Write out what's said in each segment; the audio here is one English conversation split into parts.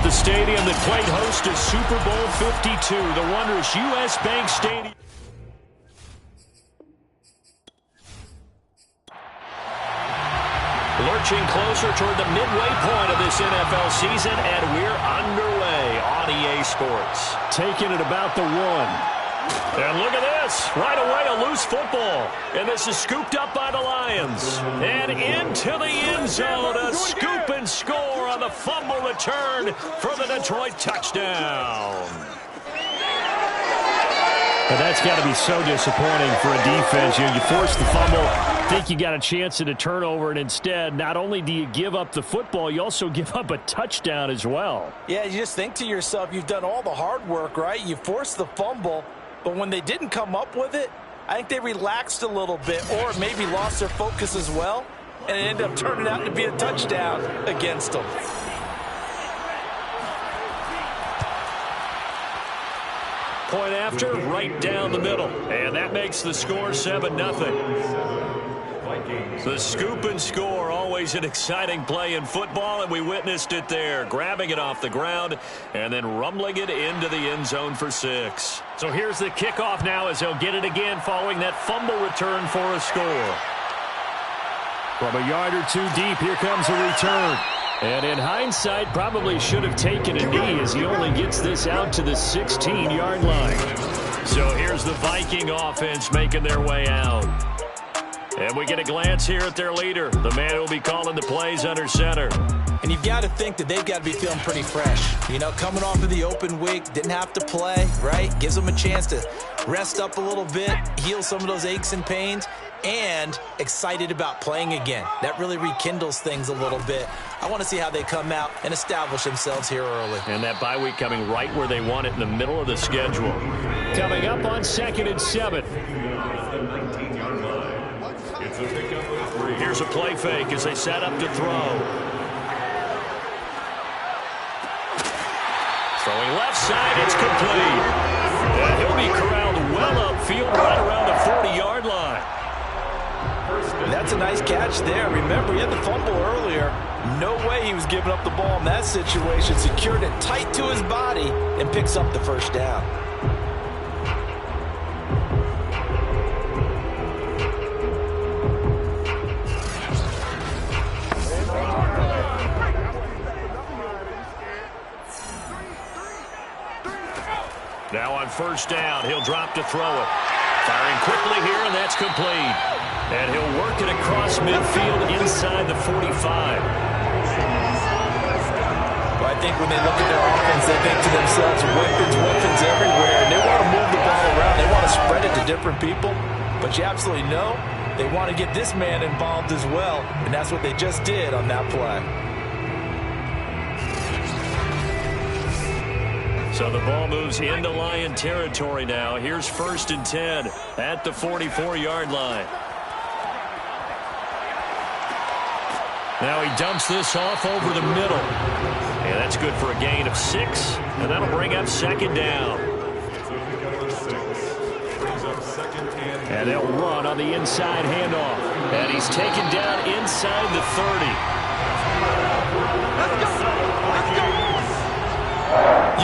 at the stadium that played host to Super Bowl 52, the wondrous U.S. Bank Stadium. Lurching closer toward the midway point of this NFL season, and we're underway on EA Sports. Taking it about the 1. And look at this. Right away, a loose football. And this is scooped up by the Lions. And into the end zone, a scoop and score on the fumble return for the Detroit touchdown. But that's got to be so disappointing for a defense. You force the fumble, think you got a chance at a turnover, and instead, not only do you give up the football, you also give up a touchdown as well. Yeah, you just think to yourself, you've done all the hard work, right? You forced the fumble, but when they didn't come up with it, I think they relaxed a little bit or maybe lost their focus as well, and it ended up turning out to be a touchdown against them. Point after, right down the middle. And that makes the score 7-0. The scoop and score, always an exciting play in football, and we witnessed it there. Grabbing it off the ground and then rumbling it into the end zone for 6. So here's the kickoff now as they'll get it again following that fumble return for a score. From a yard or two deep, here comes a return. And in hindsight, probably should have taken a knee as he only gets this out to the 16-yard line. So here's the Viking offense making their way out. And we get a glance here at their leader, the man who will be calling the plays under center. And you've got to think that they've got to be feeling pretty fresh. You know, coming off of the open week, didn't have to play, right? Gives them a chance to rest up a little bit, heal some of those aches and pains, and excited about playing again. That really rekindles things a little bit. I want to see how they come out and establish themselves here early. And that bye week coming right where they want it in the middle of the schedule. Coming up on 2nd and 7. Here's a play fake as they set up to throw. Throwing left side, it's complete. And he'll be corralled well upfield right around the 40-yard line. That's a nice catch there. Remember, he had the fumble earlier. No way he was giving up the ball in that situation. Secured it tight to his body and picks up the first down. Now on first down, he'll drop to throw it. Firing quickly here, and that's complete. And he'll work it across midfield inside the 45. Well, I think when they look at their offense, they think to themselves, weapons everywhere. And they want to move the ball around. They want to spread it to different people. But you absolutely know they want to get this man involved as well. And that's what they just did on that play. So the ball moves into Lion territory now. Here's 1st and 10 at the 44-yard line. Now he dumps this off over the middle. And that's good for a gain of 6. And that'll bring up 2nd down. And they'll run on the inside handoff. And he's taken down inside the 30.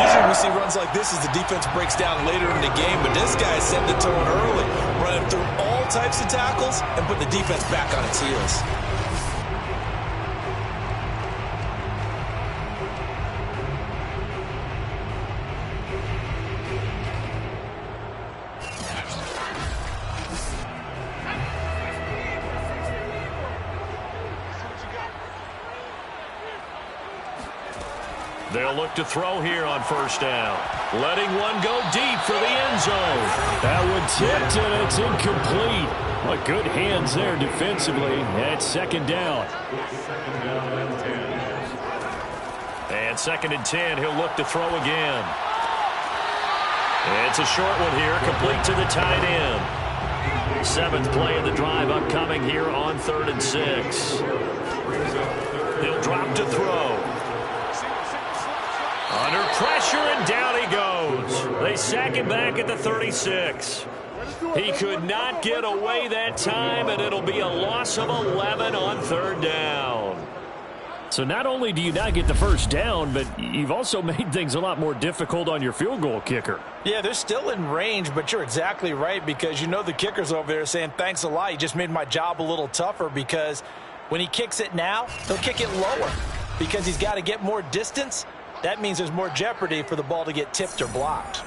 Usually we see runs like this as the defense breaks down later in the game, but this guy set the tone early, running through all types of tackles and put the defense back on its heels. They'll look to throw here on first down. Letting one go deep for the end zone. That one tipped, and it's incomplete. But good hands there defensively. At 2nd down. And 2nd and 10, he'll look to throw again. It's a short one here, complete to the tight end. 7th play of the drive upcoming here on 3rd and 6. He'll drop to throw. Under pressure, and down he goes. They sack him back at the 36. He could not get away that time, and it'll be a loss of 11 on 3rd down. So not only do you not get the first down, but you've also made things a lot more difficult on your field goal kicker. Yeah, they're still in range, but you're exactly right because you know the kicker's over there saying, thanks a lot. You just made my job a little tougher because when he kicks it now, he'll kick it lower because he's got to get more distance. That means there's more jeopardy for the ball to get tipped or blocked.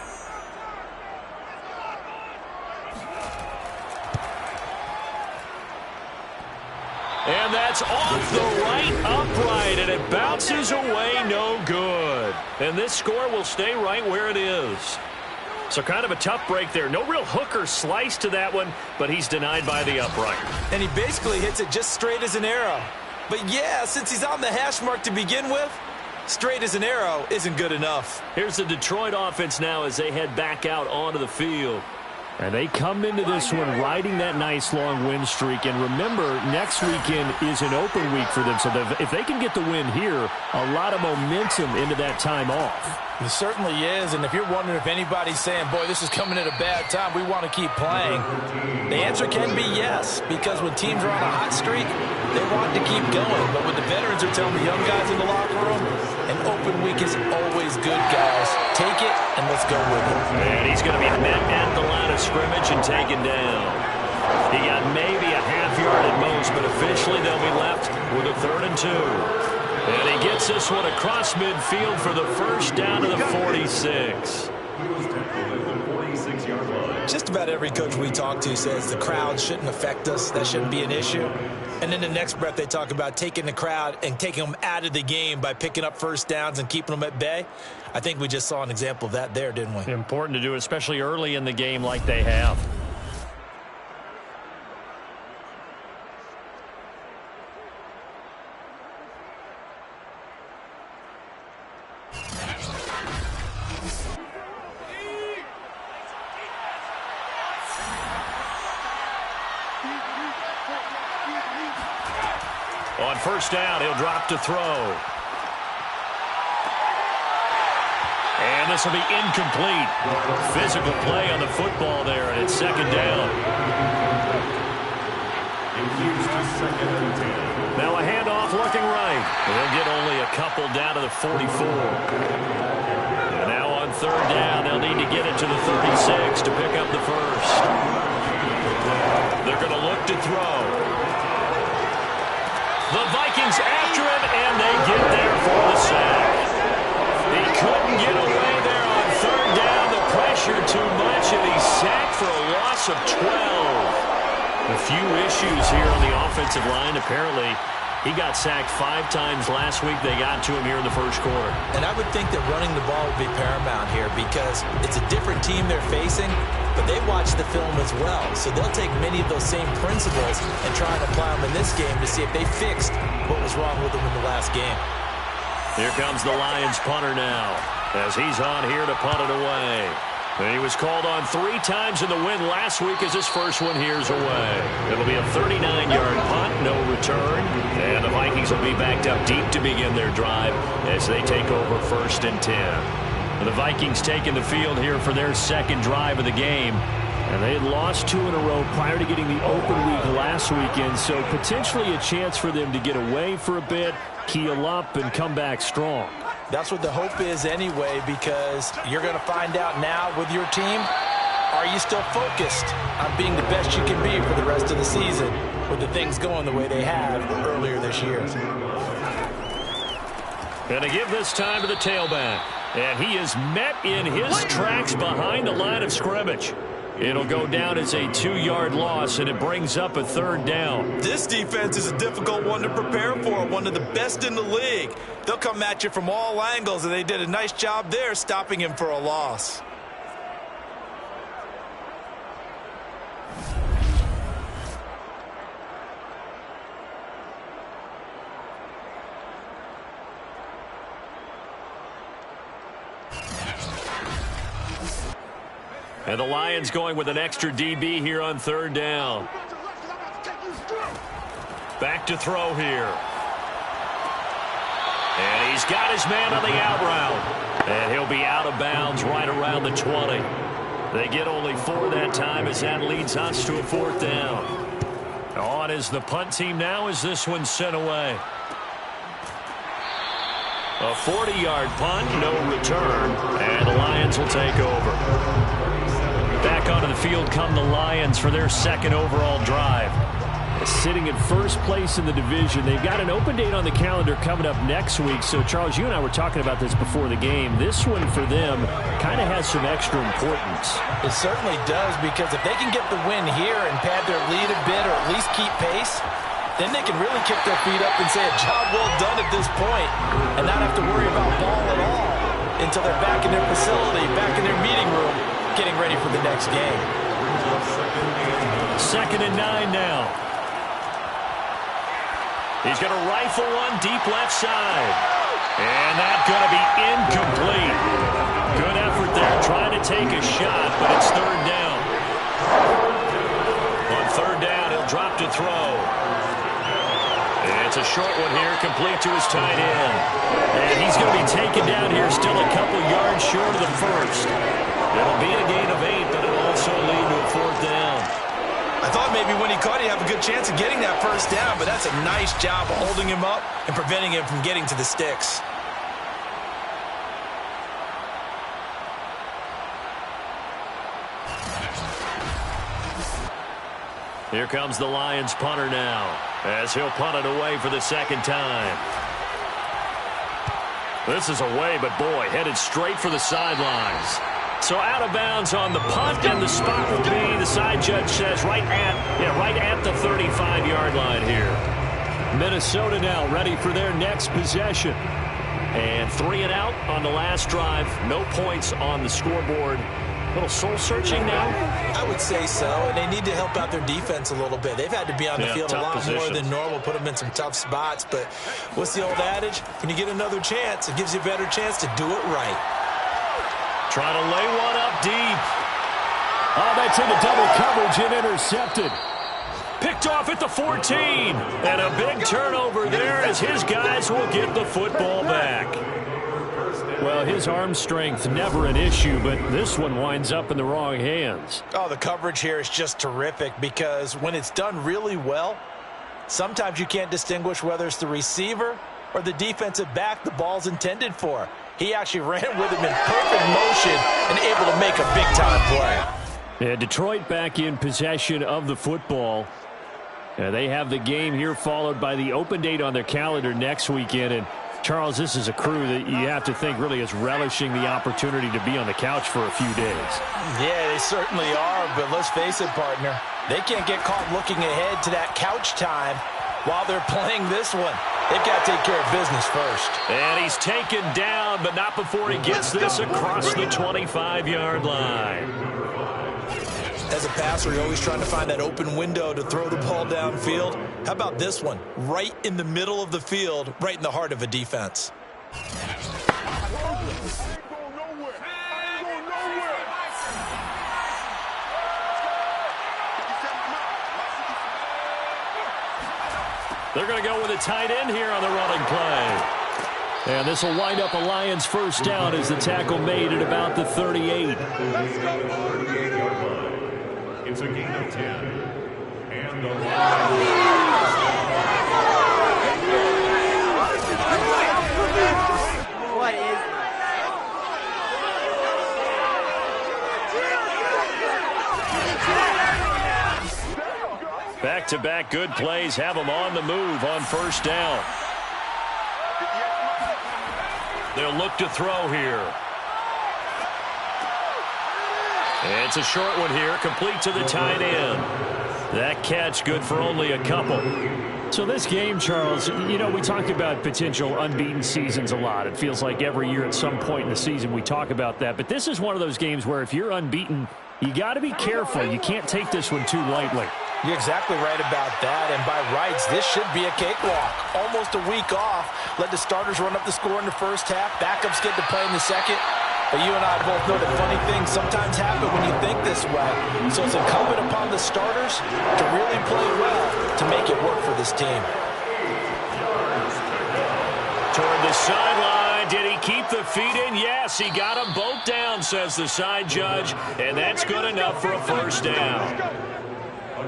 And that's off the right upright, and it bounces away no good. And this score will stay right where it is. So kind of a tough break there. No real hook or slice to that one, but he's denied by the upright. And he basically hits it just straight as an arrow. But yeah, since he's on the hash mark to begin with, straight as an arrow isn't good enough. Here's the Detroit offense now as they head back out onto the field. And they come into this one riding that nice long win streak. And remember, next weekend is an open week for them. So if they can get the win here, a lot of momentum into that time off. It certainly is. And if you're wondering if anybody's saying, boy, this is coming at a bad time, we want to keep playing, the answer can be yes. Because when teams are on a hot streak, they want to keep going. But what the veterans are telling the young guys in the locker room, an open week is always good, guys. Take it and let's go with it. And he's going to be met at the line of scrimmage and taken down. He got maybe a half yard at most, but officially they'll be left with a 3rd and 2. And he gets this one across midfield for the first down to the 46. Just about every coach we talk to says the crowd shouldn't affect us. That shouldn't be an issue. And in the next breath, they talk about taking the crowd and taking them out of the game by picking up first downs and keeping them at bay. I think we just saw an example of that there, didn't we? Important to do, especially early in the game like they have. On first down, he'll drop to throw. And this will be incomplete. Physical play on the football there, and it's 2nd down. Now a handoff looking right. They'll get only a couple down to the 44. And now on 3rd down, they'll need to get it to the 36 to pick up the first. They're going to look to throw. The Vikings after him, and they get there for the sack. He couldn't get away there on 3rd down. The pressure too much, and he's sacked for a loss of 12. A few issues here on the offensive line. Apparently, he got sacked 5 times last week. They got to him here in the first quarter. And I would think that running the ball would be paramount here because it's a different team they're facing, but they watch the film as well. So they'll take many of those same principles and try and apply them in this game to see if they fixed what was wrong with them in the last game. Here comes the Lions punter now as he's on here to punt it away. And he was called on 3 times in the win last week as his first one here's away. It'll be a 39-yard punt, no return. And the Vikings will be backed up deep to begin their drive as they take over 1st and 10. And the Vikings taking the field here for their 2nd drive of the game. And they had lost 2 in a row prior to getting the open week last weekend, so potentially a chance for them to get away for a bit, keel up, and come back strong. That's what the hope is anyway, because you're going to find out now with your team, are you still focused on being the best you can be for the rest of the season with the things going the way they have earlier this year? And to give this time to the tailback. And he is met in his tracks behind the line of scrimmage. It'll go down as a 2-yard loss, and it brings up a 3rd down. This defense is a difficult one to prepare for, one of the best in the league. They'll come at you from all angles, and they did a nice job there stopping him for a loss. And the Lions going with an extra DB here on 3rd down. Back to throw here. And he's got his man on the out route. And he'll be out of bounds right around the 20. They get only 4 that time as that leads us to a 4th down. On is the punt team now as this one's sent away. A 40-yard punt, no return, and the Lions will take over. Back onto the field come the Lions for their second overall drive. Sitting in first place in the division. They've got an open date on the calendar coming up next week. So, Charles, you and I were talking about this before the game. This one for them kind of has some extra importance. It certainly does, because if they can get the win here and pad their lead a bit or at least keep pace, then they can really kick their feet up and say a job well done at this point and not have to worry about ball at all until they're back in their facility, back in their meeting room, getting ready for the next game. 2nd and 9 now. He's going to rifle one deep left side. And that's going to be incomplete. Good effort there trying to take a shot, but it's 3rd down. On 3rd down, he'll drop to throw. And it's a short one here, complete to his tight end. And he's going to be taken down here still a couple yards short of the first. It'll be a gain of 8, but it'll also lead to a 4th down. I thought maybe when he caught it, he'd have a good chance of getting that first down, but that's a nice job of holding him up and preventing him from getting to the sticks. Here comes the Lions punter now, as he'll punt it away for the 2nd time. This is away, but boy, headed straight for the sidelines. So out of bounds on the punt, and the spot will be, the side judge says, right at the 35-yard line here. Minnesota now ready for their next possession. And 3 and out on the last drive. No points on the scoreboard. A little soul-searching now? I would say so, and they need to help out their defense a little bit. They've had to be on the field a lot more than normal, put them in some tough spots. But what's the old adage? When you get another chance, it gives you a better chance to do it right. Trying to lay one up deep. Oh, that's into double coverage and intercepted. Picked off at the 14. And a big turnover there as his guys will get the football back. Well, his arm strength never an issue, but this one winds up in the wrong hands. Oh, the coverage here is just terrific, because when it's done really well, sometimes you can't distinguish whether it's the receiver or the defensive back the ball's intended for. He actually ran with him in perfect motion and able to make a big-time play. Yeah, Detroit back in possession of the football. They have the game here followed by the open date on their calendar next weekend. And, Charles, this is a crew that you have to think really is relishing the opportunity to be on the couch for a few days. Yeah, they certainly are, but let's face it, partner. They can't get caught looking ahead to that couch time while they're playing this one. They've got to take care of business first. And he's taken down, but not before he gets this across the 25-yard line. As a passer, you're always trying to find that open window to throw the ball downfield. How about this one? Right in the middle of the field, right in the heart of a defense. They're going to go with a tight end here on the running play. And this will wind up a Lions first down as the tackle made at about the 38. It's a gain of 10. And the What is Back-to-back good plays have them on the move on first down. They'll look to throw here. It's a short one here, complete to the tight end. That catch good for only a couple. So this game, Charles, you know, we talk about potential unbeaten seasons a lot. It feels like every year at some point in the season we talk about that. But this is one of those games where if you're unbeaten, you got to be careful. You can't take this one too lightly. You're exactly right about that, and by rights, this should be a cakewalk. Almost a week off. Let the starters run up the score in the first half. Backups get to play in the second. But you and I both know that funny things sometimes happen when you think this way. So it's incumbent upon the starters to really play well to make it work for this team. Toward the sideline. Did he keep the feet in? Yes, he got them both down, says the side judge. And that's good enough for a first down.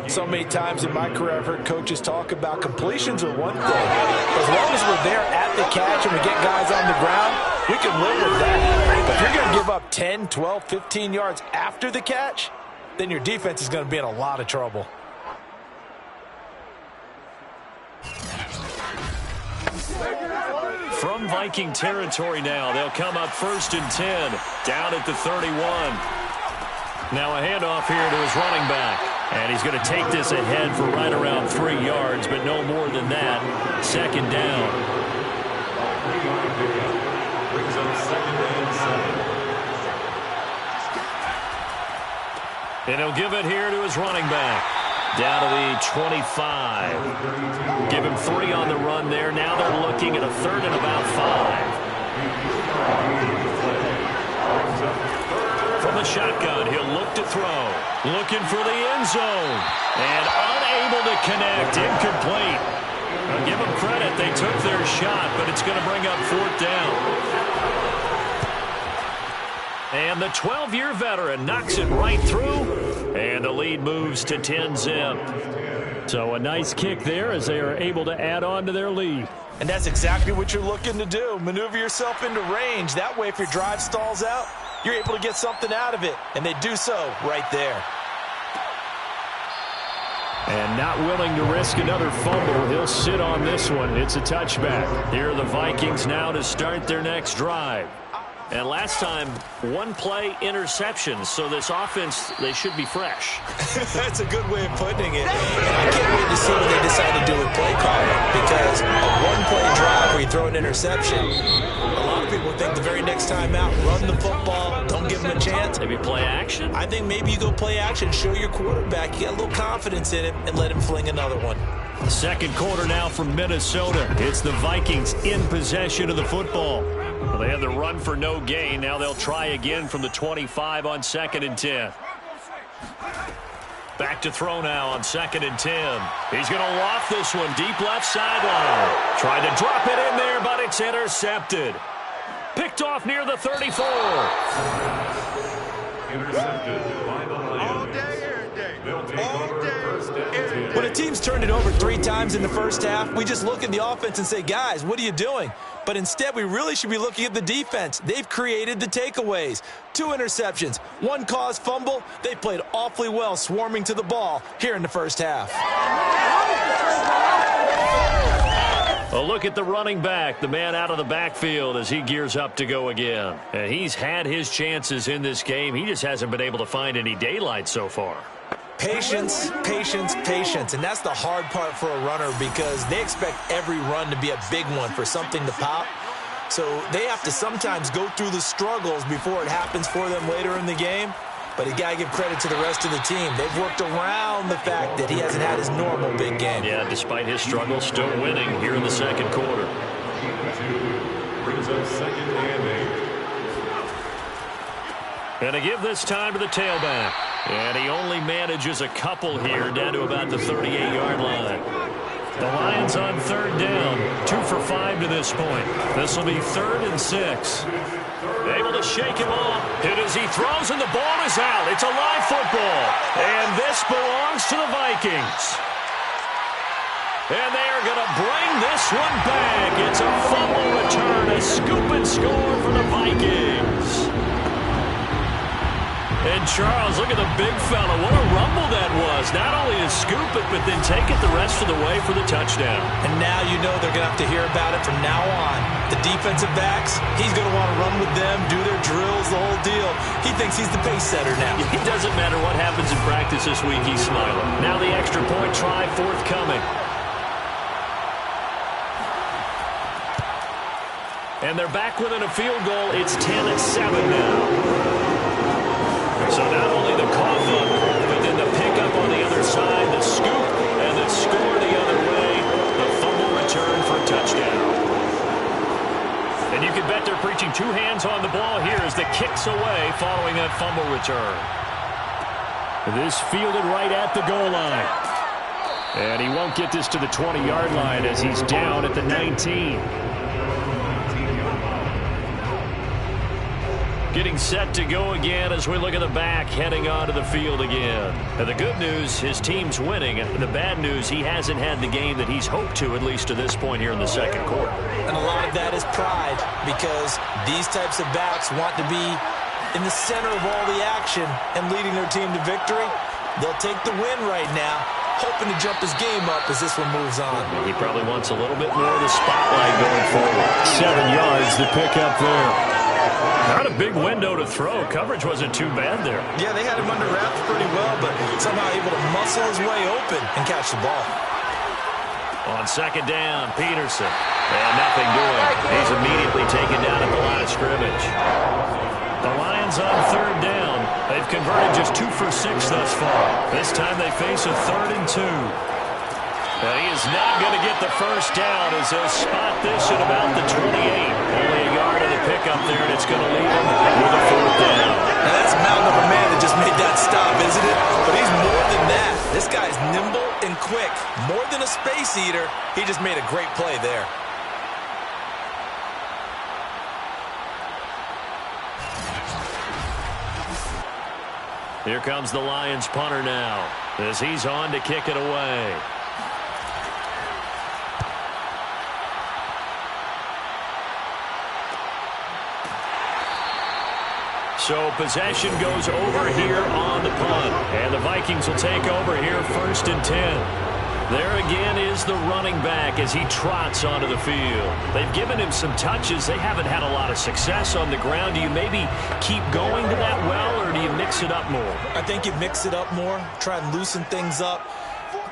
So many times in my career I've heard coaches talk about completions are one thing. As long as we're there at the catch and we get guys on the ground, we can live with that. But if you're going to give up 10, 12, 15 yards after the catch, then your defense is going to be in a lot of trouble. From Viking territory now, they'll come up 1st and 10, down at the 31. Now a handoff here to his running back. And he's going to take this ahead for right around 3 yards, but no more than that. 2nd down. And he'll give it here to his running back. Down to the 25. Give him 3 on the run there. Now they're looking at a 3rd and about 5. From the shotgun, he'll look to throw. Looking for the end zone. And unable to connect. Incomplete. I'll give them credit. They took their shot, but it's going to bring up 4th down. And the 12-year veteran knocks it right through. And the lead moves to 10-zip. So a nice kick there as they are able to add on to their lead. And that's exactly what you're looking to do. Maneuver yourself into range. That way, if your drive stalls out, you're able to get something out of it. And they do so right there. And not willing to risk another fumble. He'll sit on this one. It's a touchback. Here are the Vikings now to start their next drive. And last time, 1-play interceptions. So this offense, they should be fresh. That's a good way of putting it. And I can't wait to see what they decide to do with play calling. Because a 1-play drive where you throw an interception, a lot of people think the very next time out, run the football, don't give them a chance. Maybe play action? I think maybe you go play action, show your quarterback, you got a little confidence in him, and let him fling another one. Second quarter now from Minnesota. It's the Vikings in possession of the football. Well, they had the run for no gain. Now they'll try again from the 25 on 2nd and 10. Back to throw now on 2nd and 10. He's going to loft this one deep left sideline. Tried to drop it in there, but it's intercepted. Picked off near the 34. Intercepted by the Lions. They'll take over 1st and 10. When a team's turned it over 3 times in the first half, we just look at the offense and say, guys, what are you doing? But instead, we really should be looking at the defense. They've created the takeaways. 2 interceptions, 1 caused fumble. They played awfully well swarming to the ball here in the first half. A look at the running back, the man out of the backfield as he gears up to go again. And he's had his chances in this game. He just hasn't been able to find any daylight so far. Patience, patience, patience. And that's the hard part for a runner because they expect every run to be a big one for something to pop. So they have to sometimes go through the struggles before it happens for them later in the game. But you got to give credit to the rest of the team. They've worked around the fact that he hasn't had his normal big game. Yeah, despite his struggles, still winning here in the second quarter. Brings up 2nd and 8. And to give this time to the tailback. And he only manages a couple here down to about the 38-yard line. The Lions on 3rd down. 2 for 5 to this point. This will be 3rd and 6. Able to shake him off. Hit as he throws, and the ball is out. It's a live football. And this belongs to the Vikings. And they are going to bring this one back. It's a fumble return, a scoop and score for the Vikings. And Charles, look at the big fella. What a rumble that was. Not only to scoop it, but then take it the rest of the way for the touchdown. And now you know they're going to have to hear about it from now on. The defensive backs, he's going to want to run with them, do their drills, the whole deal. He thinks he's the pace setter now. It doesn't matter what happens in practice this week, he's smiling. Now the extra point try forthcoming. And they're back within a field goal. It's 10-7 now. So not only the cough up, but then the pickup on the other side, the scoop, and the score the other way, the fumble return for a touchdown. And you can bet they're preaching 2 hands on the ball here as the kick's away following that fumble return. This fielded right at the goal line. And he won't get this to the 20-yard line as he's down at the 19. Getting set to go again as we look at the back heading onto the field again. And the good news, his team's winning. The bad news, he hasn't had the game that he's hoped to, at least to this point here in the second quarter. And a lot of that is pride, because these types of backs want to be in the center of all the action and leading their team to victory. They'll take the win right now, hoping to jump his game up as this one moves on. He probably wants a little bit more of the spotlight going forward. 7 yards to pick up there. Not a big window to throw. Coverage wasn't too bad there. Yeah, they had him under wraps pretty well, but somehow able to muscle his way open and catch the ball. On second down, Peterson. And nothing doing. He's immediately taken down at the line of scrimmage. The Lions on third down. They've converted just 2 for 6 thus far. This time they face a 3rd and 2. And he is not going to get the first down as they'll spot this at about the 28. Only a yard of the pickup there, and it's going to leave him with a 4th down. Now that's a mountain of a man that just made that stop, isn't it? But he's more than that. This guy's nimble and quick. More than a space eater, he just made a great play there. Here comes the Lions punter now as he's on to kick it away. So possession goes over here on the punt. And the Vikings will take over here 1st and 10. There again is the running back as he trots onto the field. They've given him some touches. They haven't had a lot of success on the ground. Do you maybe keep going to that well, or do you mix it up more? I think you mix it up more, try and loosen things up.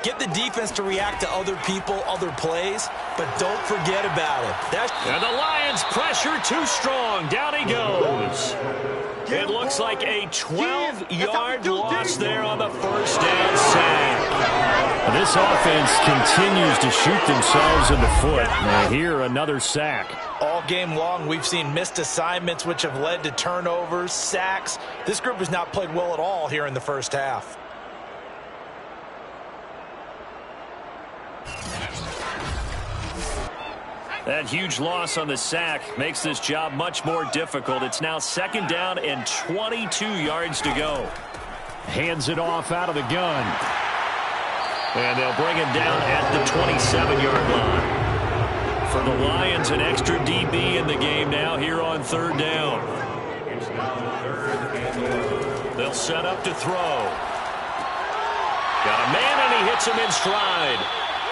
Get the defense to react to other people, other plays, but don't forget about it. And the Lions pressure too strong. Down he goes. It looks like a 12-yard loss there on the first down sack. This offense continues to shoot themselves in the foot. And here, another sack. All game long, we've seen missed assignments, which have led to turnovers, sacks. This group has not played well at all here in the first half. That huge loss on the sack makes this job much more difficult. It's now 2nd down and 22 yards to go. Hands it off out of the gun. And they'll bring him down at the 27-yard line. For the Lions, an extra DB in the game now here on 3rd down. They'll set up to throw. Got a man, and he hits him in stride.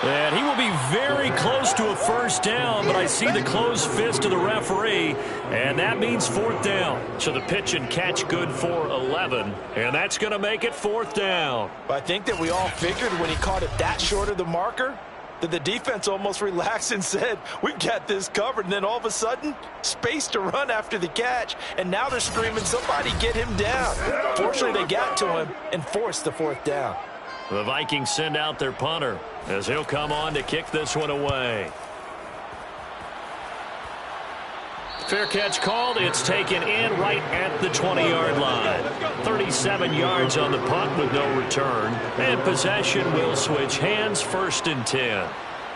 And he will be very close to a first down, but I see the closed fist of the referee, and that means 4th down. So the pitch and catch good for 11, and that's going to make it 4th down. I think that we all figured when he caught it that short of the marker that the defense almost relaxed and said, we've got this covered. And then all of a sudden, space to run after the catch, and now they're screaming, somebody get him down. Fortunately, they got to him and forced the 4th down. The Vikings send out their punter as he'll come on to kick this one away. Fair catch called. It's taken in right at the 20-yard line. 37 yards on the punt with no return. And possession will switch hands, 1st and 10.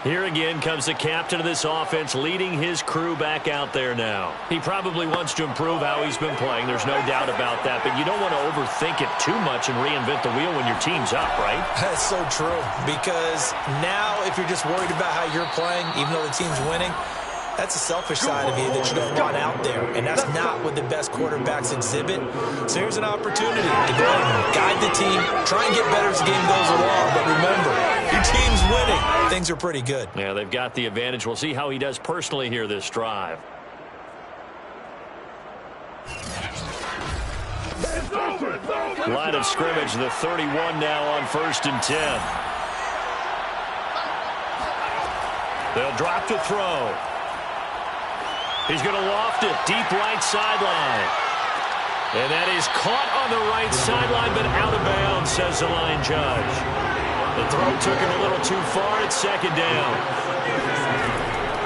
Here again comes the captain of this offense leading his crew back out there now. He probably wants to improve how he's been playing. There's no doubt about that. But you don't want to overthink it too much and reinvent the wheel when your team's up, right? That's so true. Because now if you're just worried about how you're playing, even though the team's winning, that's a selfish side of you that you don't want out there. And that's not what the best quarterbacks exhibit. So here's an opportunity to go and guide the team, try and get better as the game goes along. But remember, your team's winning. Things are pretty good. Yeah, they've got the advantage. We'll see how he does personally here this drive. Line of scrimmage, the 31 now on 1st and 10. They'll drop to throw. He's going to loft it deep right sideline. And that is caught on the right sideline, but out of bounds, says the line judge. The throw took him a little too far at 2nd down.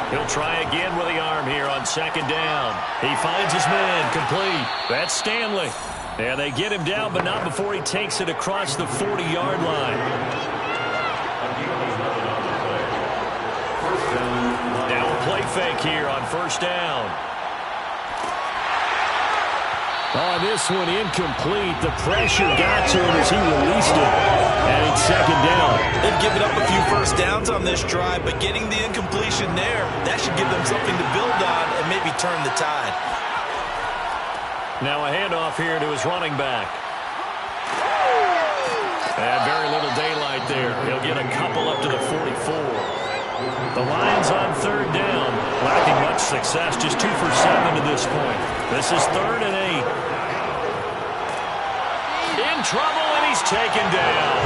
He'll try again with the arm here on 2nd down. He finds his man, complete. That's Stanley. And they get him down, but not before he takes it across the 40-yard line. Now a play fake here on 1st down. On this one, incomplete. The pressure got to him as he released it. And it's second down. They've given up a few first downs on this drive, but getting the incompletion there, that should give them something to build on and maybe turn the tide. Now a handoff here to his running back. And very little daylight there. He'll get a couple up to the 44. The Lions on third down. Lacking much success, just 2 for 7 to this point. This is 3rd and 8. In trouble, and he's taken down.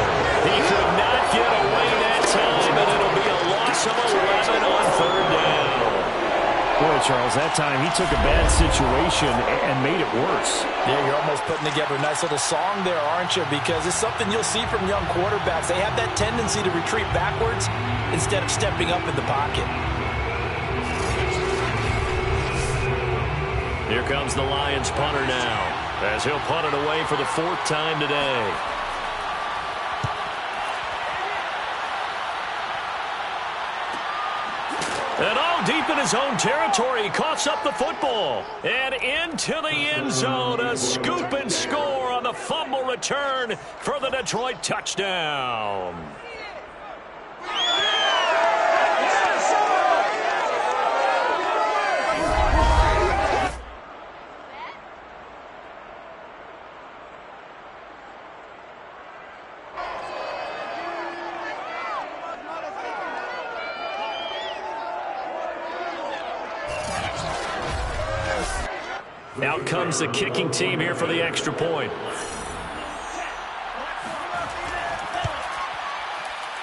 He could not get away that time, and it'll be a loss of 11 on third down. Boy, Charles, that time he took a bad situation and made it worse. Yeah, you're almost putting together a nice little song there, aren't you? Because it's something you'll see from young quarterbacks. They have that tendency to retreat backwards instead of stepping up in the pocket. Here comes the Lions punter now, as he'll punt it away for the 4th time today. And deep in his own territory, he coughs up the football. And into the end zone, a scoop and score on the fumble return for the Detroit touchdown. Out comes the kicking team here for the extra point.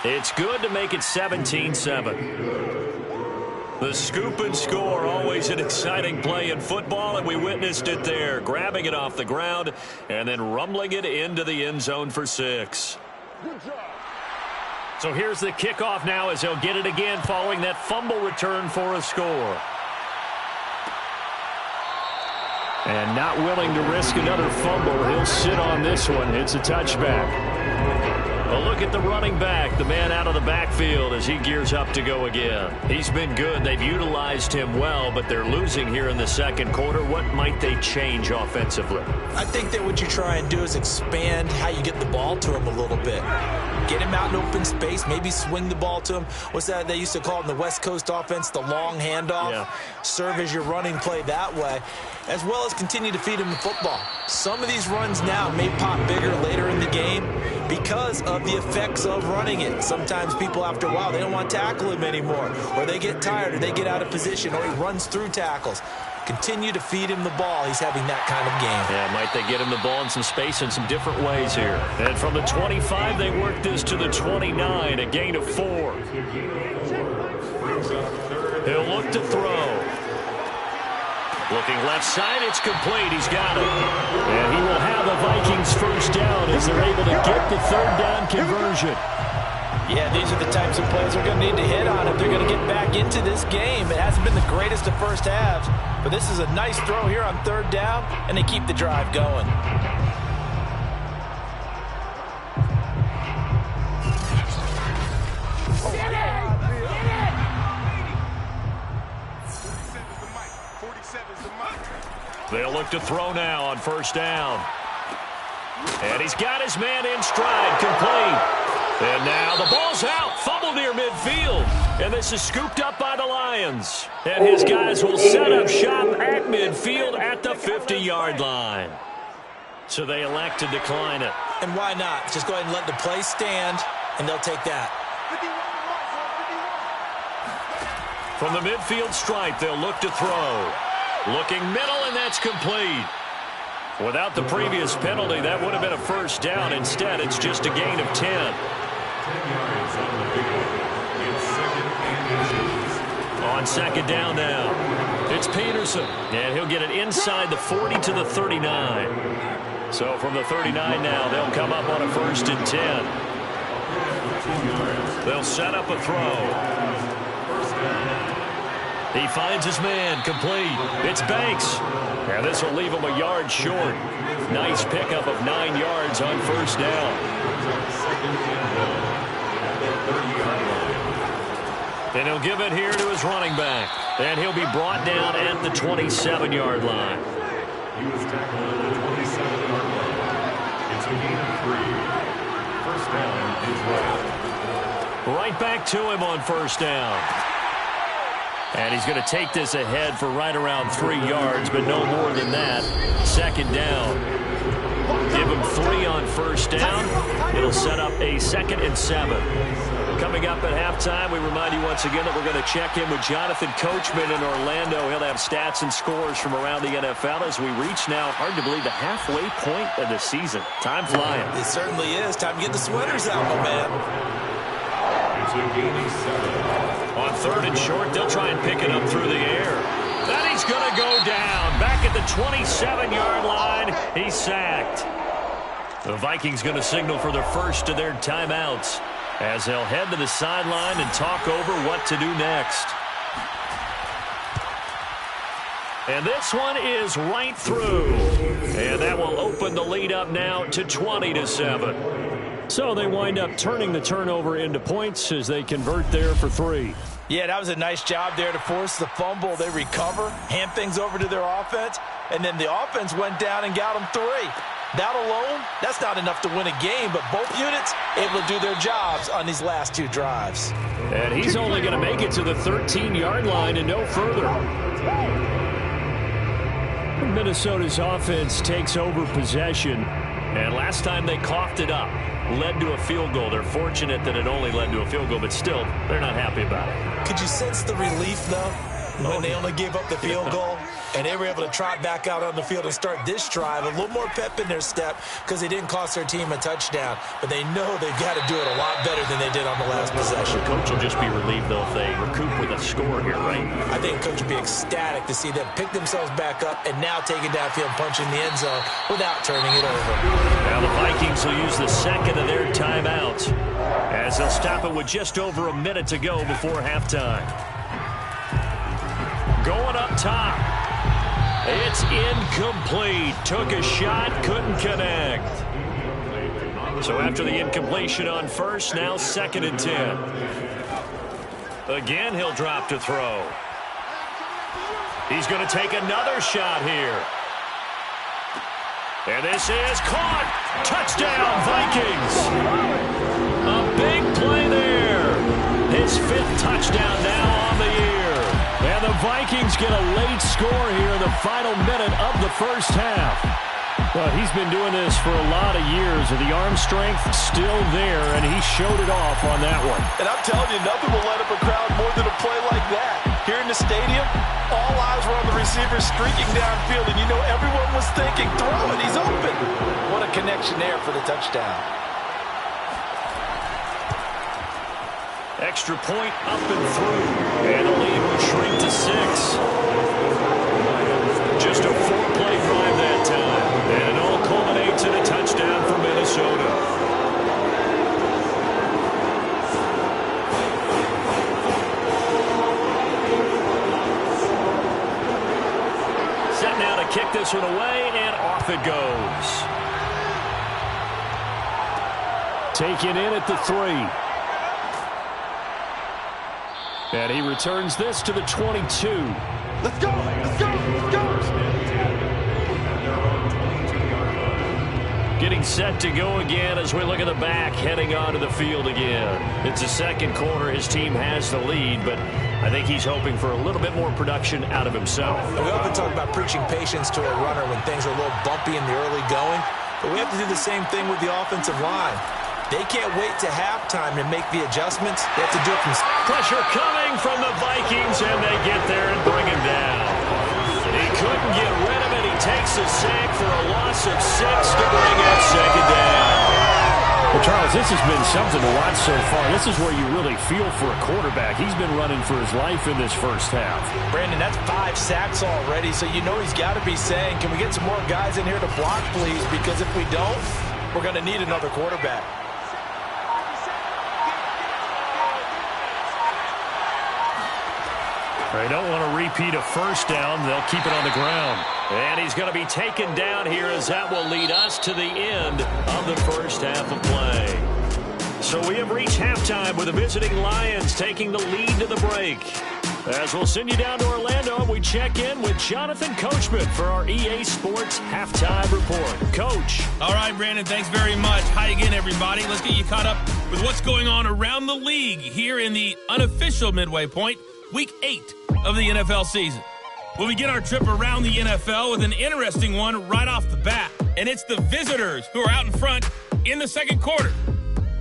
It's good to make it 17-7. The scoop and score, always an exciting play in football, and we witnessed it there, grabbing it off the ground and then rumbling it into the end zone for 6. So here's the kickoff now as he'll get it again following that fumble return for a score. And not willing to risk another fumble, he'll sit on this one. It's a touchback. A look at the running back, the man out of the backfield as he gears up to go again. He's been good. They've utilized him well, but they're losing here in the second quarter. What might they change offensively? I think that what you try and do is expand how you get the ball to him a little bit. Get him out in open space, maybe swing the ball to him. What's that they used to call it in the West Coast offense, the long handoff? Yeah. Serve as your running play that way, as well as continue to feed him the football. Some of these runs now may pop bigger later in the game because of the effects of running it. Sometimes people, after a while, they don't want to tackle him anymore, or they get tired, or they get out of position, or he runs through tackles. Continue to feed him the ball. He's having that kind of game. Yeah, might they get him the ball in some space in some different ways here. And from the 25, they work this to the 29, a gain of 4. He'll look to throw. Looking left side, it's complete. He's got it. And he will have the Vikings first down as they're able to get the third down conversion. Yeah, these are the types of plays they're going to need to hit on if they're going to get back into this game. It hasn't been the greatest of first halves, but this is a nice throw here on third down, and they keep the drive going. They'll look to throw now on first down. And he's got his man in stride, complete. And now the ball's out, fumble near midfield. And this is scooped up by the Lions. And his guys will set up shop at midfield at the 50-yard line. So they elect to decline it. And why not? Just go ahead and let the play stand, and they'll take that. From the midfield stripe, they'll look to throw. Looking middle, and that's complete. Without the previous penalty, that would have been a first down. Instead, it's just a gain of 10. On second down now, it's Peterson. And he'll get it inside the 40 to the 39. So from the 39 now, they'll come up on a first and 10. They'll set up a throw. He finds his man, complete. It's Banks. And this will leave him a yard short. Nice pickup of 9 yards on first down. And he'll give it here to his running back. And he'll be brought down at the 27-yard line. a gain of 3. First down is right. Right back to him on first down. And he's going to take this ahead for right around 3 yards, but no more than that. Second down. Give him 3 on first down. It'll set up a 2nd and 7. Coming up at halftime, we remind you once again that we're going to check in with Jonathan Coachman in Orlando. He'll have stats and scores from around the NFL as we reach now, hard to believe, the halfway point of the season. Time flying. It certainly is. Time to get the sweaters out, my man. It's a gain of 7. On 3rd and short, they'll try and pick it up through the air. Then he's going to go down. Back at the 27-yard line, he's sacked. The Vikings going to signal for the first of their timeouts as they'll head to the sideline and talk over what to do next. And this one is right through. And that will open the lead up now to 20-7. So they wind up turning the turnover into points as they convert there for 3. Yeah, that was a nice job there to force the fumble. They recover, hand things over to their offense, and then the offense went down and got them 3. That alone, that's not enough to win a game, but both units able to do their jobs on these last 2 drives. And he's only going to make it to the 13-yard line and no further. Minnesota's offense takes over possession, and last time they coughed it up, led to a field goal. They're fortunate that it only led to a field goal, but still, they're not happy about it. Could you sense the relief, though, when they only gave up the field goal? And they were able to trot back out on the field and start this drive. A little more pep in their step because they didn't cost their team a touchdown. But they know they've got to do it a lot better than they did on the last possession. The coach will just be relieved, though, if they recoup with a score here, right? I think the coach will be ecstatic to see them pick themselves back up and now take it downfield and punch in the end zone without turning it over. Now the Vikings will use the second of their timeouts as they'll stop it with just over a minute to go before halftime. Going up top. It's incomplete. Took a shot, couldn't connect. So after the incompletion on first, now 2nd and 10. Again, he'll drop to throw. He's going to take another shot here. And this is caught. Touchdown, Vikings. A big play there. His 5th touchdown now on the year. And the Vikings get a late score here in the final minute of the first half. Well, he's been doing this for a lot of years, and the arm strength still there, and he showed it off on that one. And I'm telling you, nothing will light up a crowd more than a play like that. Here in the stadium, all eyes were on the receiver streaking downfield, and you know everyone was thinking, throw it, he's open. What a connection there for the touchdown. Extra point up and through. And the lead will shrink to 6. Just a 4-play drive that time. And it all culminates in a touchdown for Minnesota. Set now to kick this one away, and off it goes. Taken in at the 3. And he returns this to the 22. Let's go! Let's go! Let's go! Getting set to go again as we look at the back, heading onto the field again. It's the second quarter. His team has the lead, but I think he's hoping for a little bit more production out of himself. And we often talk about preaching patience to a runner when things are a little bumpy in the early going, but we have to do the same thing with the offensive line. They can't wait to halftime to make the adjustments. They have to do it from... Pressure coming from the Vikings, and they get there and bring him down. He couldn't get rid of it. He takes a sack for a loss of 6 to bring up 2nd down. Well, Charles, this has been something to watch so far. This is where you really feel for a quarterback. He's been running for his life in this first half. Brandon, that's 5 sacks already, so you know he's got to be saying, can we get some more guys in here to block, please? Because if we don't, we're going to need another quarterback. They don't want to repeat a first down. They'll keep it on the ground. And he's going to be taken down here as that will lead us to the end of the first half of play. So we have reached halftime with the visiting Lions taking the lead to the break. As we'll send you down to Orlando, we check in with Jonathan Coachman for our EA Sports Halftime Report. Coach. All right, Brandon, thanks very much. Hi again, everybody. Let's get you caught up with what's going on around the league here in the unofficial midway point, Week 8 of the NFL season. We'll begin our trip around the NFL with an interesting one right off the bat, and it's the visitors who are out in front in the second quarter.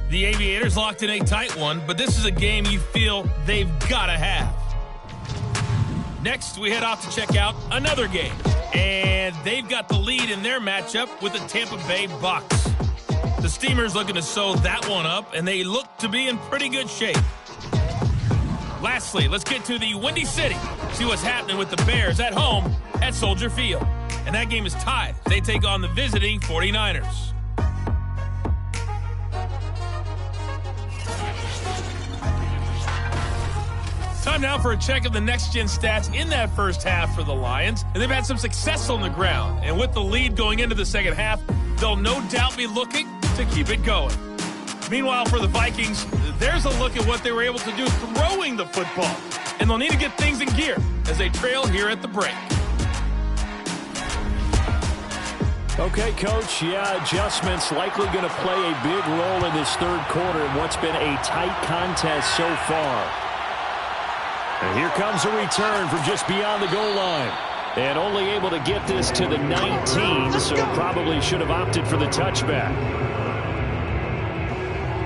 The Aviators locked in a tight one, but this is a game you feel they've got to have. Next, we head off to check out another game, and they've got the lead in their matchup with the Tampa Bay Bucks. The Steamers looking to sew that one up, and they look to be in pretty good shape. Lastly, let's get to the Windy City, see what's happening with the Bears at home at Soldier Field. And that game is tied. They take on the visiting 49ers. Time now for a check of the next-gen stats in that first half for the Lions. And they've had some success on the ground. And with the lead going into the second half, they'll no doubt be looking to keep it going. Meanwhile, for the Vikings, there's a look at what they were able to do throwing the football. And they'll need to get things in gear as they trail here at the break. Okay, Coach, adjustments likely going to play a big role in this third quarter in what's been a tight contest so far. And here comes a return from just beyond the goal line. And only able to get this to the 19, so probably should have opted for the touchback.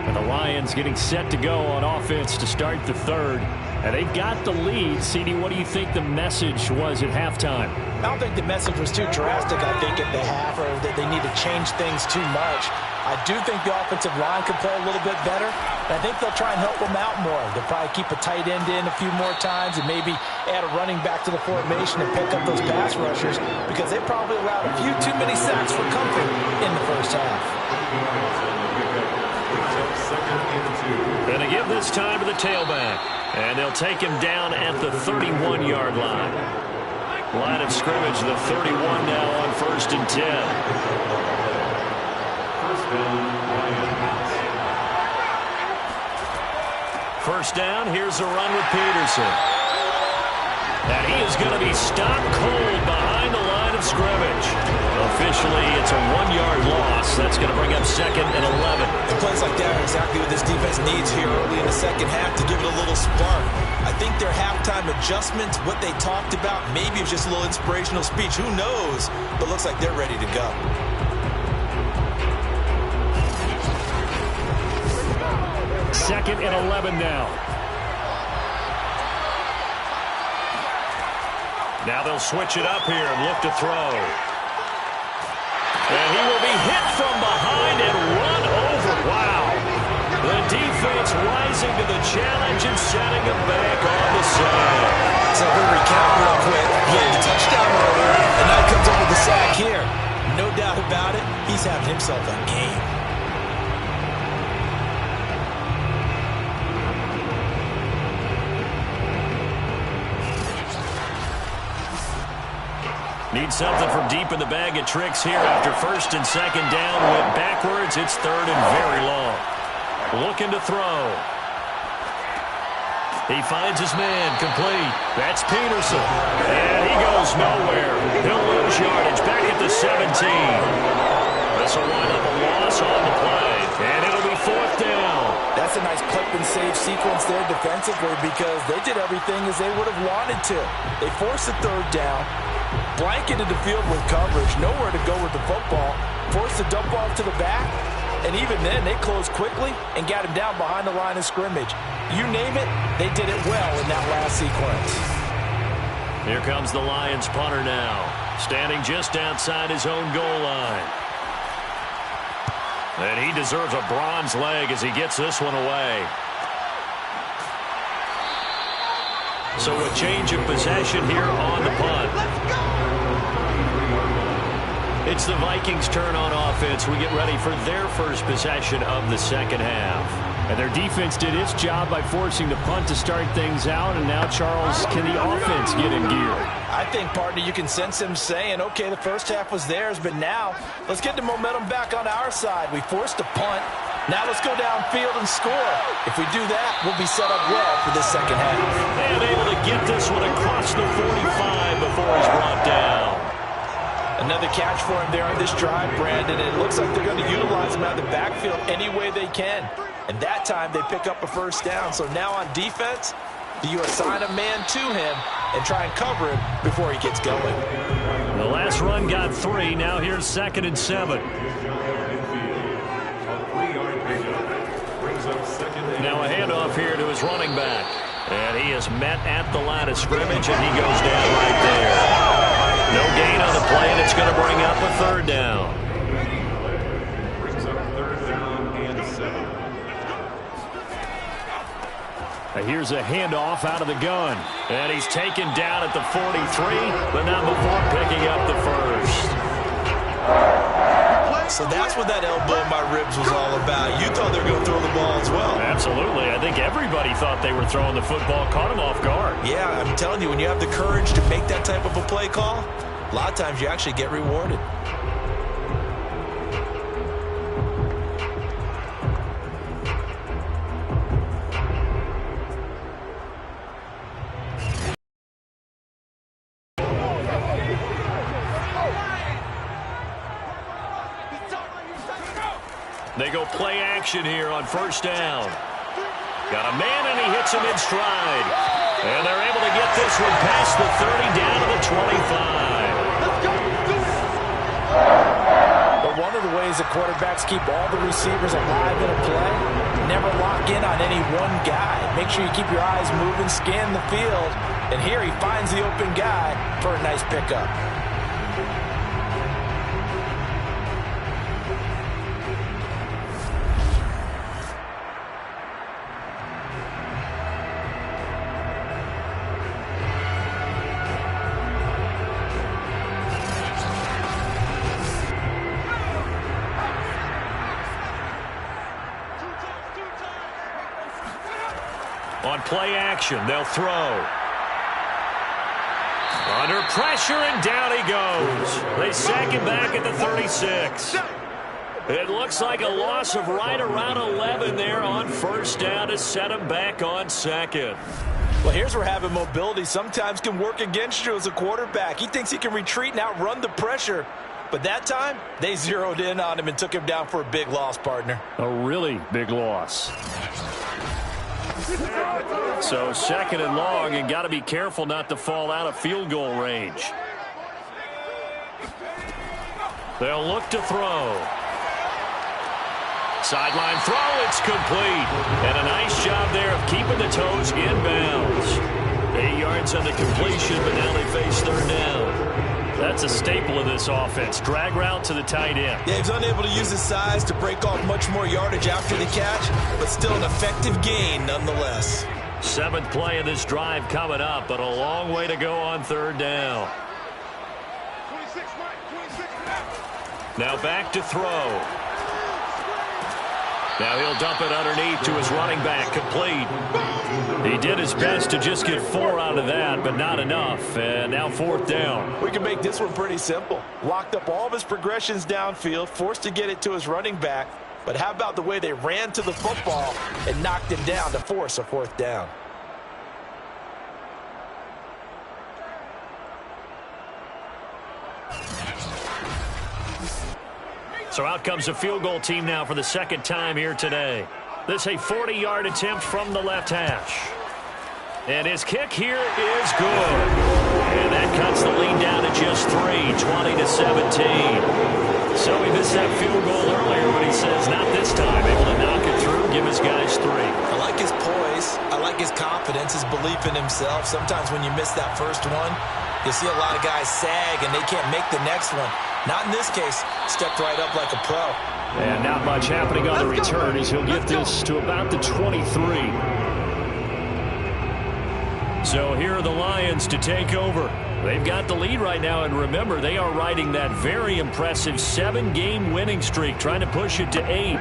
And the Lions getting set to go on offense to start the third. And they've got the lead. CD, what do you think the message was at halftime? I don't think the message was too drastic, I think, at the half, or that they need to change things too much. I do think the offensive line could play a little bit better. And I think they'll try and help them out more. They'll probably keep a tight end in a few more times and maybe add a running back to the formation and pick up those pass rushers because they probably allowed a few too many sacks for comfort in the first half. Going to give this time to the tailback. And they'll take him down at the 31-yard line. Line of scrimmage, the 31 now on 1st and 10. First down, here's a run with Peterson. And he is going to be stopped cold behind the line of scrimmage. Officially, it's a 1-yard loss. That's going to bring up 2nd and 11. And plays like that are exactly what this defense needs here early in the second half to give it a little spark. I think their halftime adjustments, what they talked about, maybe it was just a little inspirational speech. Who knows? But looks like they're ready to go. Second and 11 now. Now they'll switch it up here and look to throw. And he will be hit from behind and run over. Wow. The defense rising to the challenge and setting him back on the side. So we'll recount real quick. He had the touchdown earlier, and now he comes up with the sack here. No doubt about it, he's having himself a game. Need something from deep in the bag of tricks here after 1st and 2nd down. Went backwards. It's 3rd and very long. Looking to throw. He finds his man complete. That's Peterson. And he goes nowhere. He'll lose yardage back at the 17. This will wind up a loss on the play. And it'll be 4th down. That's a nice clip and save sequence there defensively because they did everything as they would have wanted to. They forced the 3rd down. Blanketed the field with coverage, nowhere to go with the football, forced the dump off to the back, and even then they closed quickly and got him down behind the line of scrimmage. You name it, they did it well in that last sequence. Here comes the Lions punter now, standing just outside his own goal line. And he deserves a bronze leg as he gets this one away. So a change of possession here on the punt. It's the Vikings' turn on offense. We get ready for their first possession of the second half. And their defense did its job by forcing the punt to start things out. And now, Charles, can the offense get in gear? I think, partner, you can sense him saying, okay, the first half was theirs, but now let's get the momentum back on our side. We forced a punt. Now let's go downfield and score. If we do that, we'll be set up well for this second half. And able to get this one across the 45 before he's brought down. Another catch for him there on this drive, Brandon. And it looks like they're going to utilize him out of the backfield any way they can. And that time they pick up a first down. So now on defense, do you assign a man to him and try and cover him before he gets going? The last run got 3. Now here's 2nd and 7. Now a handoff here to his running back. And he is met at the line of scrimmage, and he goes down right there. No gain on the play, and it's going to bring up a 3rd down. Brings up 3rd down and 7. Here's a handoff out of the gun. And he's taken down at the 43, but not before picking up the first. So that's what that elbow in my ribs was all about. You thought they were going to throw the ball as well. Absolutely. I think everybody thought they were throwing the football, caught him off guard. Yeah, I'm telling you, when you have the courage to make that type of a play call, a lot of times you actually get rewarded. They go play action here on 1st down. Got a man, and he hits him in stride. And they're able to get this one past the 30 down to the 25. But one of the ways that quarterbacks keep all the receivers alive in a play, never lock in on any one guy. Make sure you keep your eyes moving, scan the field. And here he finds the open guy for a nice pickup. On play action, they'll throw. Under pressure, and down he goes. They sack him back at the 36. It looks like a loss of right around 11 there on 1st down to set him back on 2nd. Well, here's where having mobility sometimes can work against you as a quarterback. He thinks he can retreat and outrun the pressure. But that time, they zeroed in on him and took him down for a big loss, partner. A really big loss. So 2nd and long, and got to be careful not to fall out of field goal range. They'll look to throw. Sideline throw, it's complete. And a nice job there of keeping the toes inbounds. 8 yards on the completion, but now they face 3rd down. That's a staple of this offense. Drag route to the tight end. Yeah, he's unable to use his size to break off much more yardage after the catch, but still an effective gain nonetheless. 7th play of this drive coming up, but a long way to go on 3rd down. Now back to throw. Now he'll dump it underneath to his running back, complete. He did his best to just get 4 out of that, but not enough. And now 4th down. We can make this one pretty simple. Locked up all of his progressions downfield, forced to get it to his running back. But how about the way they ran to the football and knocked him down to force a 4th down? So out comes a field goal team now for the 2nd time here today. This a 40-yard attempt from the left hash. And his kick here is good. And that cuts the lead down to just 3, 20-17. So he missed that field goal earlier, but he says not this time. Able to knock it through, give his guys 3. I like his poise. I like his confidence, his belief in himself. Sometimes when you miss that first one, you see a lot of guys sag and they can't make the next one. Not in this case. Stepped right up like a pro. And not much happening on the return as he'll get this to about the 23. So here are the Lions to take over. They've got the lead right now, and remember, they are riding that very impressive 7-game winning streak, trying to push it to 8.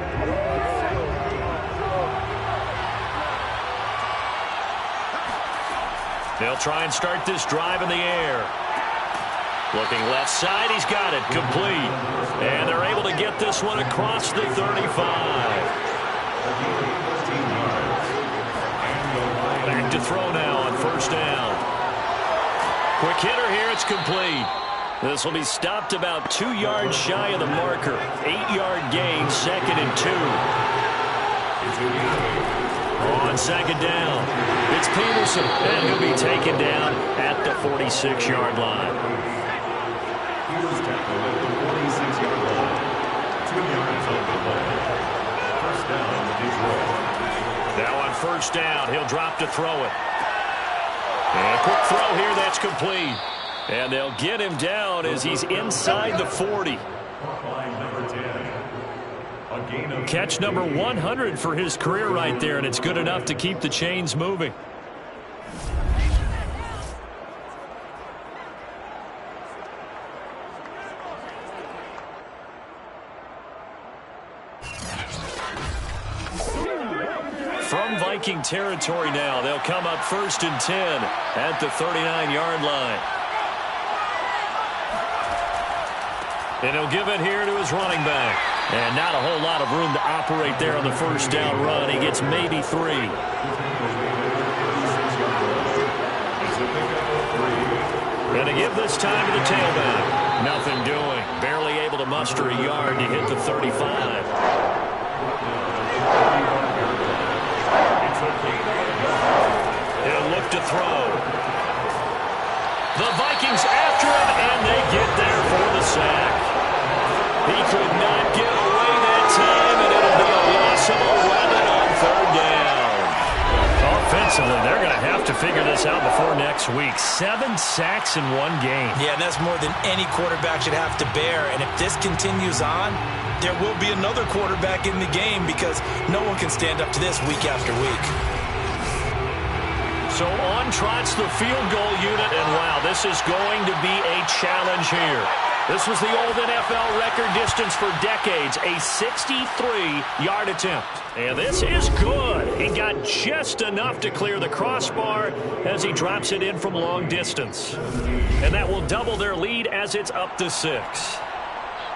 They'll try and start this drive in the air. Looking left side, he's got it, complete. And they're able to get this one across the 35. Back to throw now on first down. Quick hitter here, it's complete. This will be stopped about 2 yards shy of the marker. 8-yard gain, 2nd and 2. On second down, it's Peterson, and he'll be taken down at the 46-yard line. He was tackled at the 46-yard line. 2 yards on the play. First down, Detroit. Now on first down, he'll drop to throw it. And a quick throw here, that's complete. And they'll get him down as he's inside the 40. Catch number 100 for his career right there, and it's good enough to keep the chains moving. From Viking territory now, they'll come up 1st and 10 at the 39-yard line. And he'll give it here to his running back. And not a whole lot of room to operate there on the first down run. He gets maybe 3. And to give this time to the tailback. Nothing doing. Barely able to muster a yard to hit the 35. He'll look to throw. The Vikings after him, and they get there for the sack. He could not get away that time, and it'll be a loss of 11 on 3rd down. Offensively, they're going to have to figure this out before next week. 7 sacks in 1 game. Yeah, and that's more than any quarterback should have to bear. And if this continues on, there will be another quarterback in the game because no one can stand up to this week after week. So on trots the field goal unit, and wow, this is going to be a challenge here. This was the old NFL record distance for decades, a 63-yard attempt. And this is good. He got just enough to clear the crossbar as he drops it in from long distance. And that will double their lead as it's up to 6.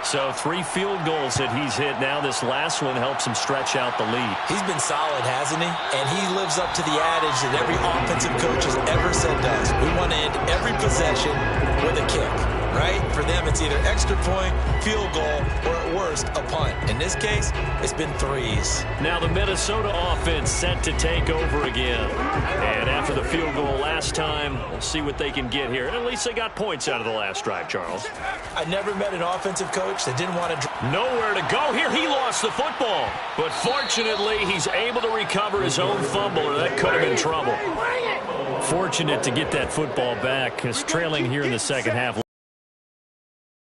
So 3 field goals that he's hit now. This last one helps him stretch out the lead. He's been solid, hasn't he? And he lives up to the adage that every offensive coach has ever said to us. We want to end every possession with a kick, right? For them, it's either extra point, field goal, or at worst, a punt. In this case, it's been 3s. Now the Minnesota offense set to take over again. And after the field goal last time, we'll see what they can get here. At least they got points out of the last drive, Charles. I never met an offensive coach that didn't want to... Nowhere to go here. He lost the football. But fortunately, he's able to recover his own fumble, or that could have been trouble. Fortunate to get that football back, because trailing here in the second half.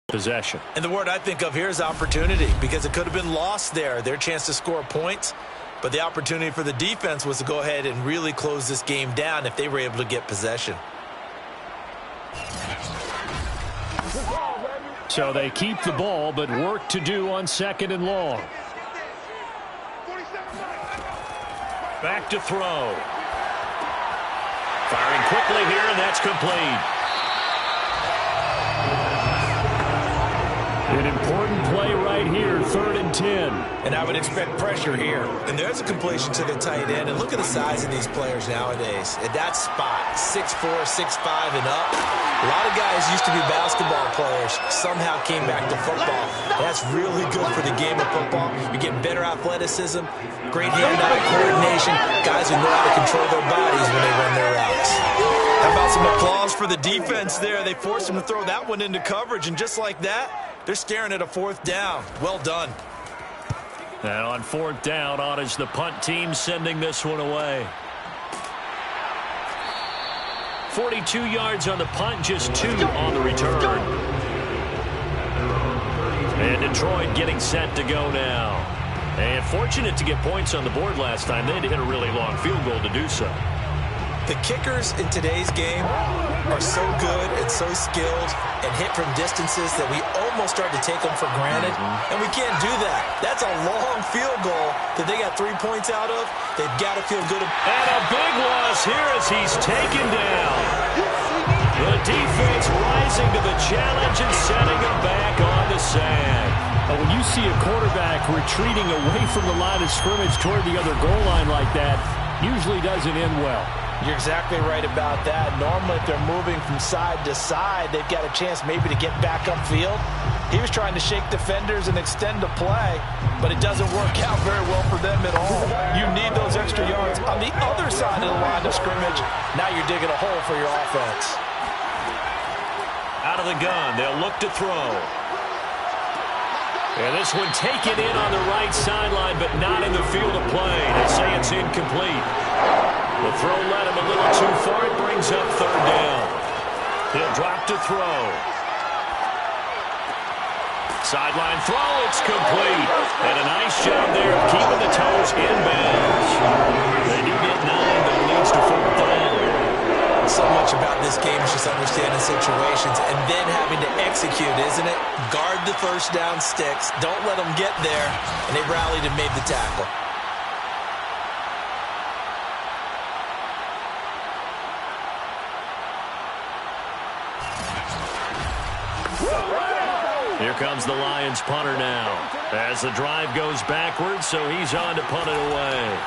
Possession. And the word I think of here is opportunity, because it could have been lost there, their chance to score points. But the opportunity for the defense was to go ahead and really close this game down if they were able to get possession. So they keep the ball, but work to do on 2nd and long. Back to throw. Firing quickly here, and that's complete. An important play right here, 3rd and 10. And I would expect pressure here. And there's a completion to the tight end. And look at the size of these players nowadays. At that spot, 6'4", 6'5", and up. A lot of guys used to be basketball players, somehow came back to football. That's really good for the game of football. You're getting better athleticism, great hand-eye coordination, guys who know how to control their bodies when they run their routes. How about some applause for the defense there? They forced him to throw that one into coverage, and just like that, they're staring at a 4th down. Well done. And on 4th down, on is the punt team sending this one away. 42 yards on the punt, just 2 on the return. And Detroit getting set to go now. And fortunate to get points on the board last time. They had to hit a really long field goal to do so. The kickers in today's game are so good and so skilled and hit from distances that we almost start to take them for granted. And we can't do that. That's a long field goal that they got 3 points out of. They've got to feel good. And a big loss here as he's taken down. The defense rising to the challenge and setting him back on the sack. When you see a quarterback retreating away from the line of scrimmage toward the other goal line like that, usually doesn't end well. You're exactly right about that. Normally, if they're moving from side to side, they've got a chance maybe to get back upfield. He was trying to shake defenders and extend the play, but it doesn't work out very well for them at all. You need those extra yards on the other side of the line of scrimmage. Now you're digging a hole for your offense. Out of the gun, they'll look to throw. And this one taken in on the right sideline, but not in the field of play. They say it's incomplete. The throw led him a little too far. It brings up third down. He'll drop to throw. Sideline throw, it's complete. And a nice job there of keeping the toes inbounds. They do get 9, but it leads to fourth down. So much about this game is just understanding situations and then having to execute, isn't it? Guard the first down sticks. Don't let them get there. And they rallied and made the tackle. Here comes the Lions punter now. As the drive goes backwards, so he's on to punt it away.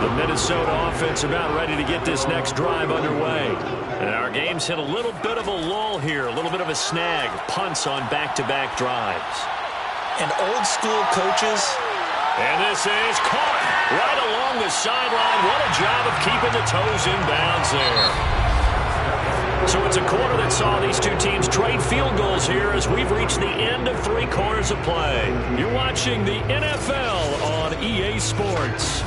The Minnesota offense about ready to get this next drive underway. And our game's hit a little bit of a lull here, a little bit of a snag. Punts on back-to-back drives. And old school coaches. And this is caught right along the sideline. What a job of keeping the toes in bounds there. So it's a quarter that saw these two teams trade field goals here as we've reached the end of 3 quarters of play. You're watching the NFL on EA Sports.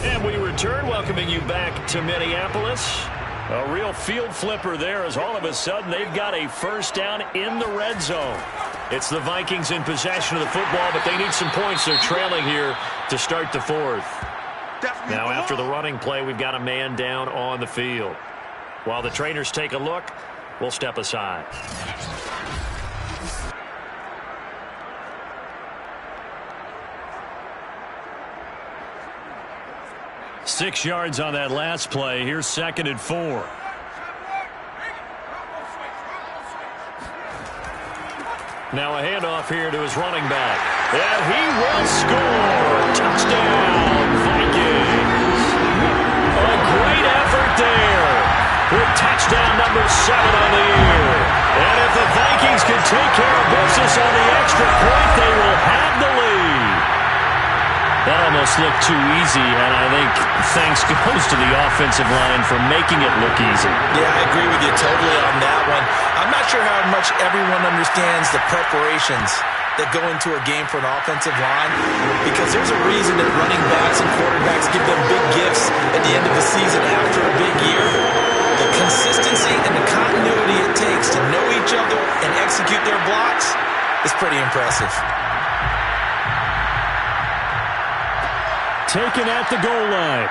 And we return, welcoming you back to Minneapolis. A real field flipper there as all of a sudden they've got a first down in the red zone. It's the Vikings in possession of the football, but they need some points. They're trailing here to start the fourth. Now after the running play, we've got a man down on the field. While the trainers take a look, we'll step aside. Six yards on that last play. Here's 2nd and 4. Now a handoff here to his running back. And he will score. Touchdown, Vikings. A great effort there. With touchdown number 7 on the year. And if the Vikings can take care of business on the extra point, they will have the lead. That almost looked too easy, and I think thanks goes to the offensive line for making it look easy. Yeah, I agree with you totally on that one. I'm not sure how much everyone understands the preparations that go into a game for an offensive line, because there's a reason that running backs and quarterbacks give them big gifts at the end of the season after a big year. The consistency and the continuity it takes to know each other and execute their blocks is pretty impressive. Taken at the goal line.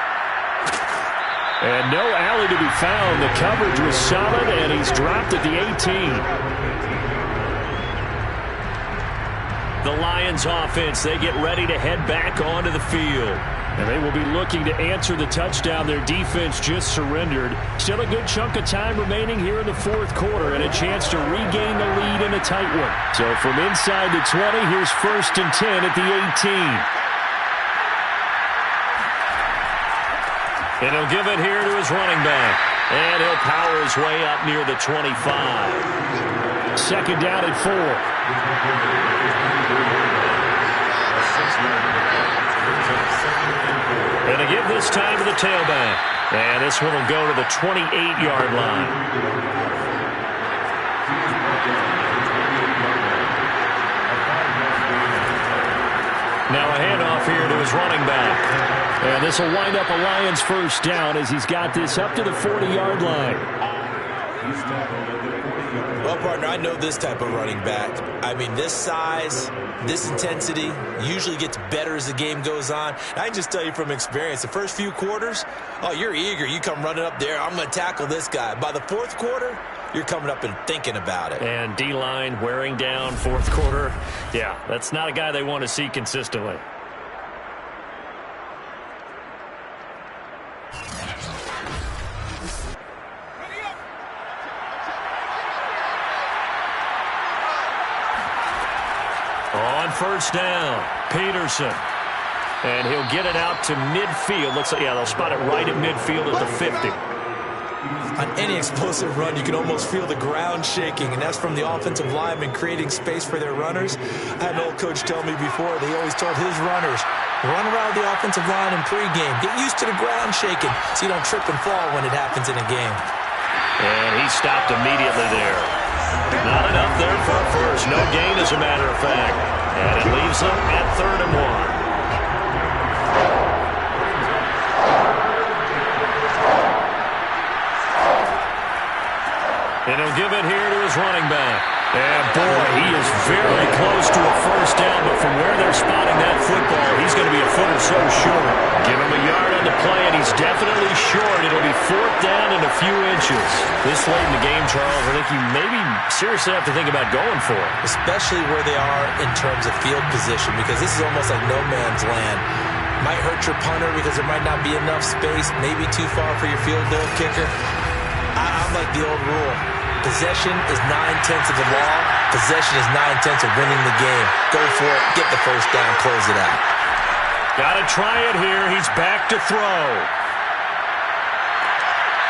And no alley to be found. The coverage was solid, and he's dropped at the 18. The Lions offense, they get ready to head back onto the field. And they will be looking to answer the touchdown their defense just surrendered. Still a good chunk of time remaining here in the 4th quarter and a chance to regain the lead in a tight one. So from inside the 20, here's 1st and 10 at the 18. And he'll give it here to his running back. And he'll power his way up near the 25. 2nd down and 4. And to give this time to the tailback. And this one will go to the 28-yard line. Now a handoff here to his running back. And this will wind up a Lions first down as he's got this up to the 40-yard line. Well, partner, I know this type of running back. I mean, this size, this intensity usually gets better as the game goes on. I can just tell you from experience, the first few quarters, oh, you're eager. You come running up there, I'm going to tackle this guy. By the 4th quarter, you're coming up and thinking about it. And D-line wearing down 4th quarter. Yeah, that's not a guy they want to see consistently. On first down, Peterson. And he'll get it out to midfield. They'll spot it right at midfield at the 50. On any explosive run, you can almost feel the ground shaking, and that's from the offensive linemen creating space for their runners. I had an old coach tell me before, they always told his runners, run around the offensive line in pregame. Get used to the ground shaking so you don't trip and fall when it happens in a game. And he stopped immediately there. Not enough there for a first. No gain, as a matter of fact. And it leaves them at 3rd and 1. And he'll give it here to his running back. And, boy, he is very close to a first down, but from where they're spotting that football, he's going to be a foot or so short. Give him a yard on the play, and he's definitely short. It'll be 4th down and a few inches. This late in the game, Charles, I think you maybe seriously have to think about going for it. Especially where they are in terms of field position, because this is almost like no man's land. Might hurt your punter because there might not be enough space, maybe too far for your field goal kicker. I'm like the old rule. Possession is 9/10 of the law. Possession is 9/10 of winning the game. Go for it. Get the first down. Close it out. Got to try it here. He's back to throw.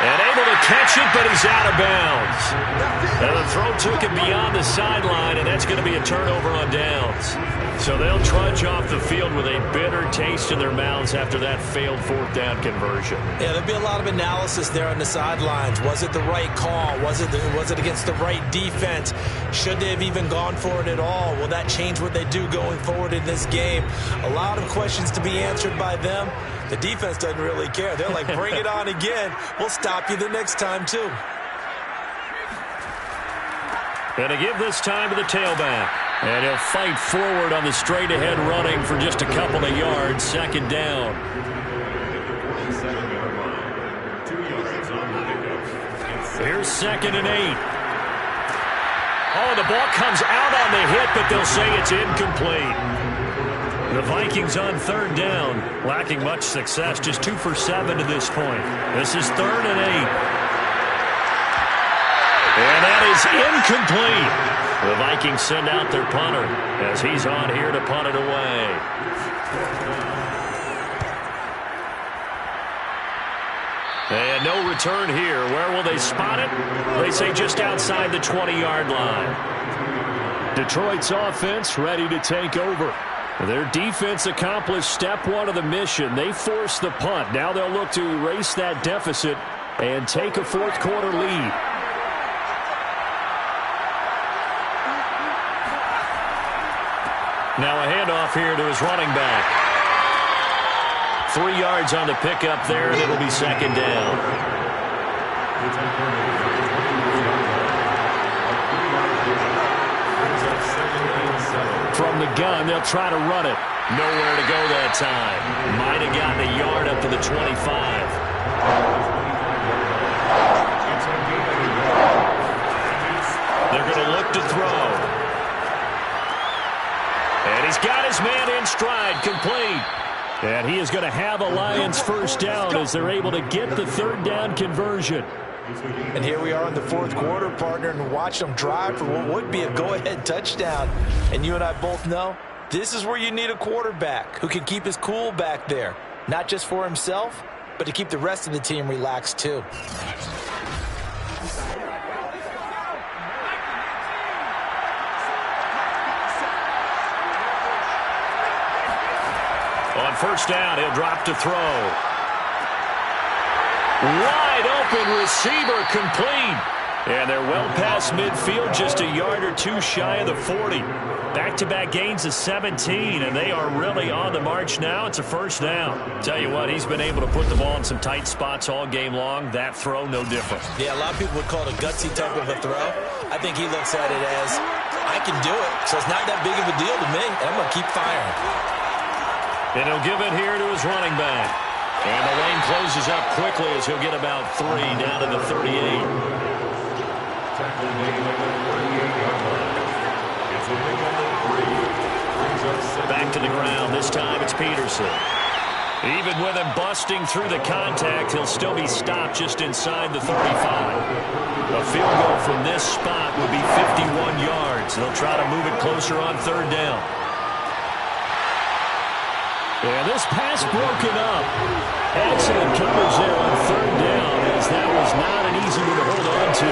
And able to catch it, but he's out of bounds. And the throw took him beyond the sideline, and that's going to be a turnover on downs. So they'll trudge off the field with a bitter taste in their mouths after that failed 4th down conversion. Yeah, there'll be a lot of analysis there on the sidelines. Was it the right call? Was it against the right defense? Should they have even gone for it at all? Will that change what they do going forward in this game? A lot of questions to be answered by them. The defense doesn't really care. They're like, bring it on again. We'll stop you the next time, too. And to give this time to the tailback. And he'll fight forward on the straight-ahead running for just a couple of yards. 2nd down. 7-yard line. 2 yards on the pickup. Here's 2nd and 8. Oh, the ball comes out on the hit, but they'll say it's incomplete. The Vikings on 3rd down, lacking much success, just 2 for 7 to this point. This is 3rd and 8. And that is incomplete. The Vikings send out their punter as he's on here to punt it away. And no return here. Where will they spot it? They say just outside the 20-yard line. Detroit's offense ready to take over. Their defense accomplished step 1 of the mission. They forced the punt. Now they'll look to erase that deficit and take a 4th quarter lead. Now a handoff here to his running back. 3 yards on the pickup there, and it'll be 2nd down. From the gun, they'll try to run it. Nowhere to go that time. Might have gotten a yard up to the 25. They're going to look to throw. And he's got his man in stride, complete. And he is going to have a Lions first down as they're able to get the 3rd down conversion. And here we are in the 4th quarter, partner, and watch them drive for what would be a go-ahead touchdown. And you and I both know this is where you need a quarterback who can keep his cool back there, not just for himself, but to keep the rest of the team relaxed too. On first down, he'll drop to throw. Wide open receiver, complete. And they're well past midfield, just a yard or 2 shy of the 40. Back-to-back gains of 17, and they are really on the march now. It's a first down. Tell you what, he's been able to put the ball in some tight spots all game long. That throw, no different. Yeah, a lot of people would call it a gutsy type of a throw. I think he looks at it as, I can do it, so it's not that big of a deal to me, and I'm going to keep firing. And he'll give it here to his running back. And the lane closes up quickly as he'll get about 3 down to the 38. Back to the ground. This time it's Peterson. Even with him busting through the contact, he'll still be stopped just inside the 35. A field goal from this spot would be 51 yards. They'll try to move it closer on third down. Yeah, this pass broken up. Excellent coverage there on third down, as that was not an easy one to hold on to.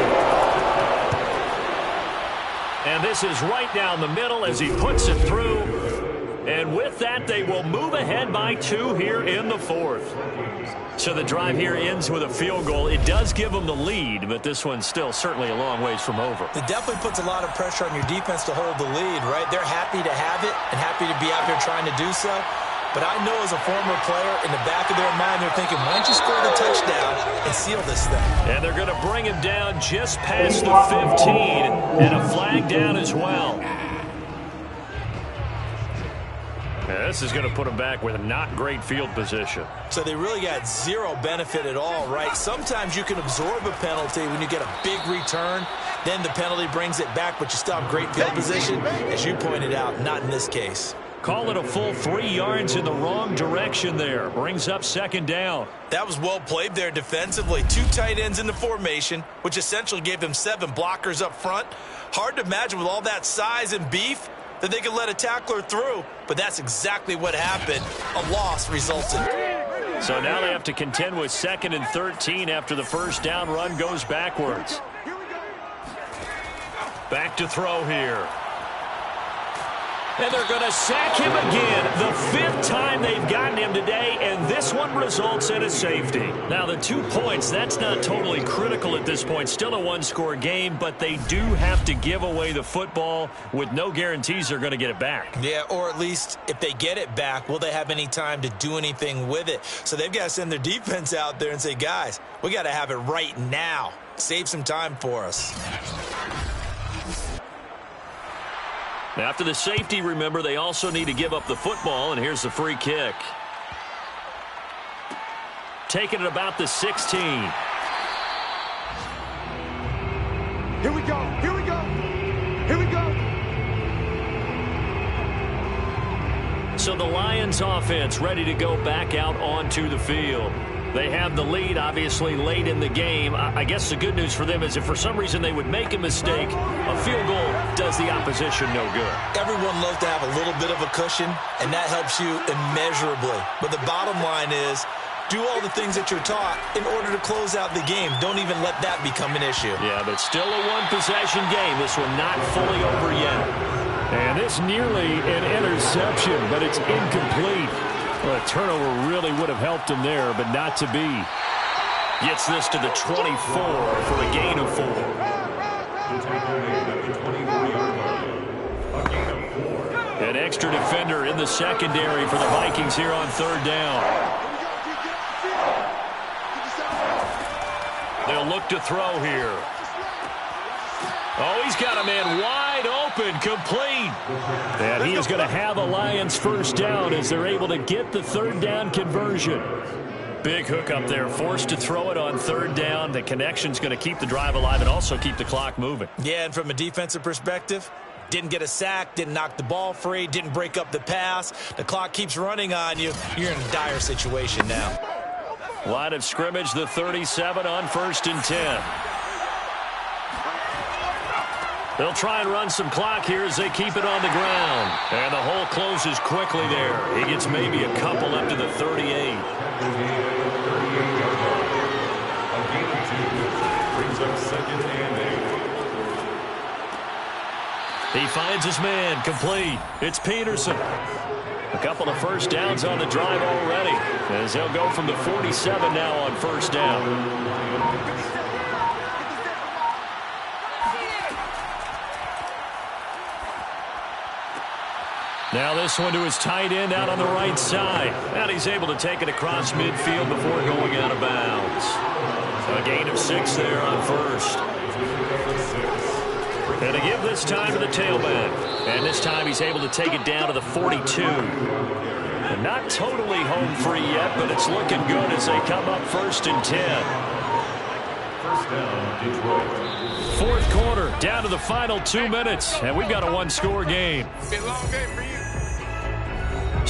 And this is right down the middle as he puts it through. And with that, they will move ahead by 2 here in the fourth. So the drive here ends with a field goal. It does give them the lead, but this one's still certainly a long ways from over. It definitely puts a lot of pressure on your defense to hold the lead, right? They're happy to have it and happy to be out there trying to do so. But I know as a former player, in the back of their mind, they're thinking, why don't you score the touchdown and seal this thing? And they're going to bring him down just past the 15, and a flag down as well. Yeah, this is going to put them back with a not great field position. So they really got zero benefit at all, right? Sometimes you can absorb a penalty when you get a big return. Then the penalty brings it back, but you still have great field position. As you pointed out, not in this case. Call it a full 3 yards in the wrong direction there. Brings up second down. That was well played there defensively. 2 tight ends in the formation, which essentially gave them 7 blockers up front. Hard to imagine with all that size and beef that they could let a tackler through, but that's exactly what happened. A loss resulted. So now they have to contend with 2nd and 13 after the first down run goes backwards. Back to throw here. And they're going to sack him again. The 5th time they've gotten him today, and this one results in a safety. Now, the 2 points, that's not totally critical at this point. Still a 1-score game, but they do have to give away the football with no guarantees they're going to get it back. Yeah, or at least if they get it back, will they have any time to do anything with it? So they've got to send their defense out there and say, guys, we got to have it right now. Save some time for us. After the safety, remember, they also need to give up the football, and here's the free kick. Taking it about the 16. Here we go, here we go, here we go. So the Lions offense ready to go back out onto the field. They have the lead, obviously, late in the game. I guess the good news for them is if for some reason they would make a mistake, a field goal does the opposition no good. Everyone loves to have a little bit of a cushion, and that helps you immeasurably. But the bottom line is, do all the things that you're taught in order to close out the game. Don't even let that become an issue. Yeah, but still a one-possession game. This one not fully over yet. And this nearly an interception, but it's incomplete. Well, a turnover really would have helped him there, but not to be. Gets this to the 24 for a gain of 4. An extra defender in the secondary for the Vikings here on third down. They'll look to throw here. Oh, he's got a man wide open, complete. And he is going to have a Lions first down as they're able to get the third down conversion. Big hook up there, forced to throw it on third down. The connection's going to keep the drive alive and also keep the clock moving. Yeah, and from a defensive perspective, didn't get a sack, didn't knock the ball free, didn't break up the pass. The clock keeps running on you. You're in a dire situation now. Line of scrimmage, the 37 on 1st and 10. They'll try and run some clock here as they keep it on the ground. And the hole closes quickly there. He gets maybe a couple up to the 38. He finds his man, complete. It's Peterson. A couple of first downs on the drive already, as they'll go from the 47 now on first down. Now this one to his tight end out on the right side. And he's able to take it across midfield before going out of bounds. A gain of 6 there on first. And to give this time to the tailback. And this time he's able to take it down to the 42. And not totally home free yet, but it's looking good as they come up 1st and 10. First down, Detroit. Fourth quarter, down to the final 2 minutes, and we've got a 1-score game.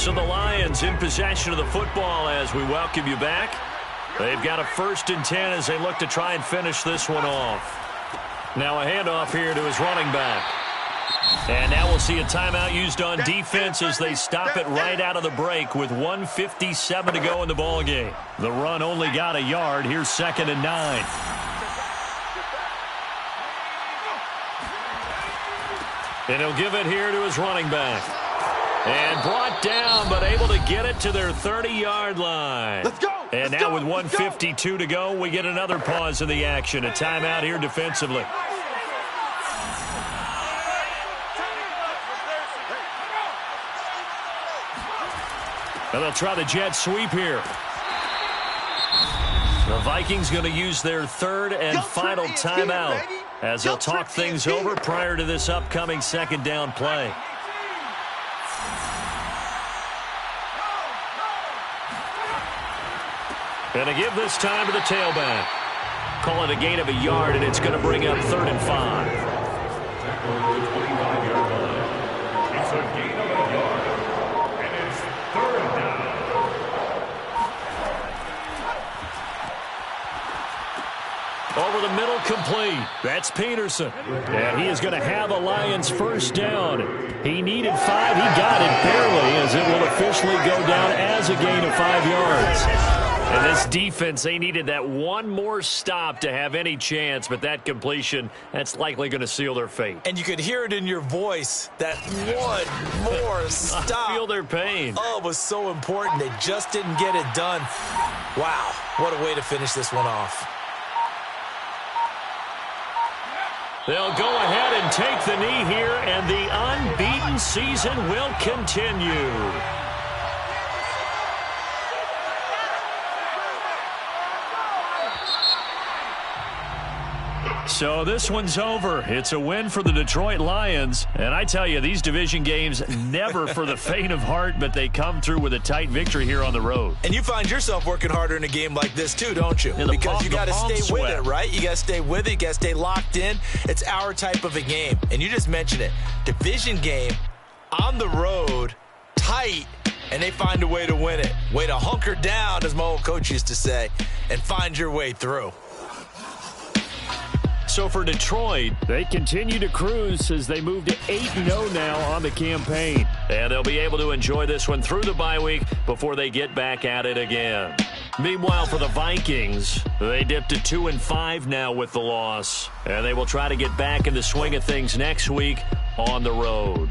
So the Lions in possession of the football as we welcome you back. They've got a 1st and 10 as they look to try and finish this one off. Now a handoff here to his running back. And now we'll see a timeout used on defense as they stop it right out of the break with 1:57 to go in the ballgame. The run only got a yard. Here's 2nd and 9. And he'll give it here to his running back. And brought down, but able to get it to their 30-yard line. Let's go! And now with 1:52 to go, we get another pause in the action. A timeout here defensively. And they'll try the jet sweep here. The Vikings going to use their 3rd and final timeout as they'll talk things over prior to this upcoming 2nd down play. And to give this time to the tailback. Call it a gain of a yard, and it's going to bring up 3rd and 5. Tackle at the 25-yard line. It's a gain of a yard. And it's 3rd down. Over the middle, complete. That's Peterson. And he is going to have a Lions 1st down. He needed 5. He got it barely as it will officially go down as a gain of 5 yards. And this defense, they needed that one more stop to have any chance, but that completion, that's likely going to seal their fate. And you could hear it in your voice, that one more stop. I feel their pain. Oh, it was so important. They just didn't get it done. Wow, what a way to finish this one off. They'll go ahead and take the knee here, and the unbeaten season will continue. So this one's over. It's a win for the Detroit Lions. And I tell you, these division games, never for the faint of heart, but they come through with a tight victory here on the road. And you find yourself working harder in a game like this too, don't you? Because you got to stay with it, right? You got to stay with it. You got to stay locked in. It's our type of a game. And you just mentioned it. Division game, on the road, tight, and they find a way to win it. Way to hunker down, as my old coach used to say, and find your way through. So for Detroit, they continue to cruise as they move to 8-0 now on the campaign. And they'll be able to enjoy this one through the bye week before they get back at it again. Meanwhile, for the Vikings, they dipped to 2-5 now with the loss. And they will try to get back in the swing of things next week on the road.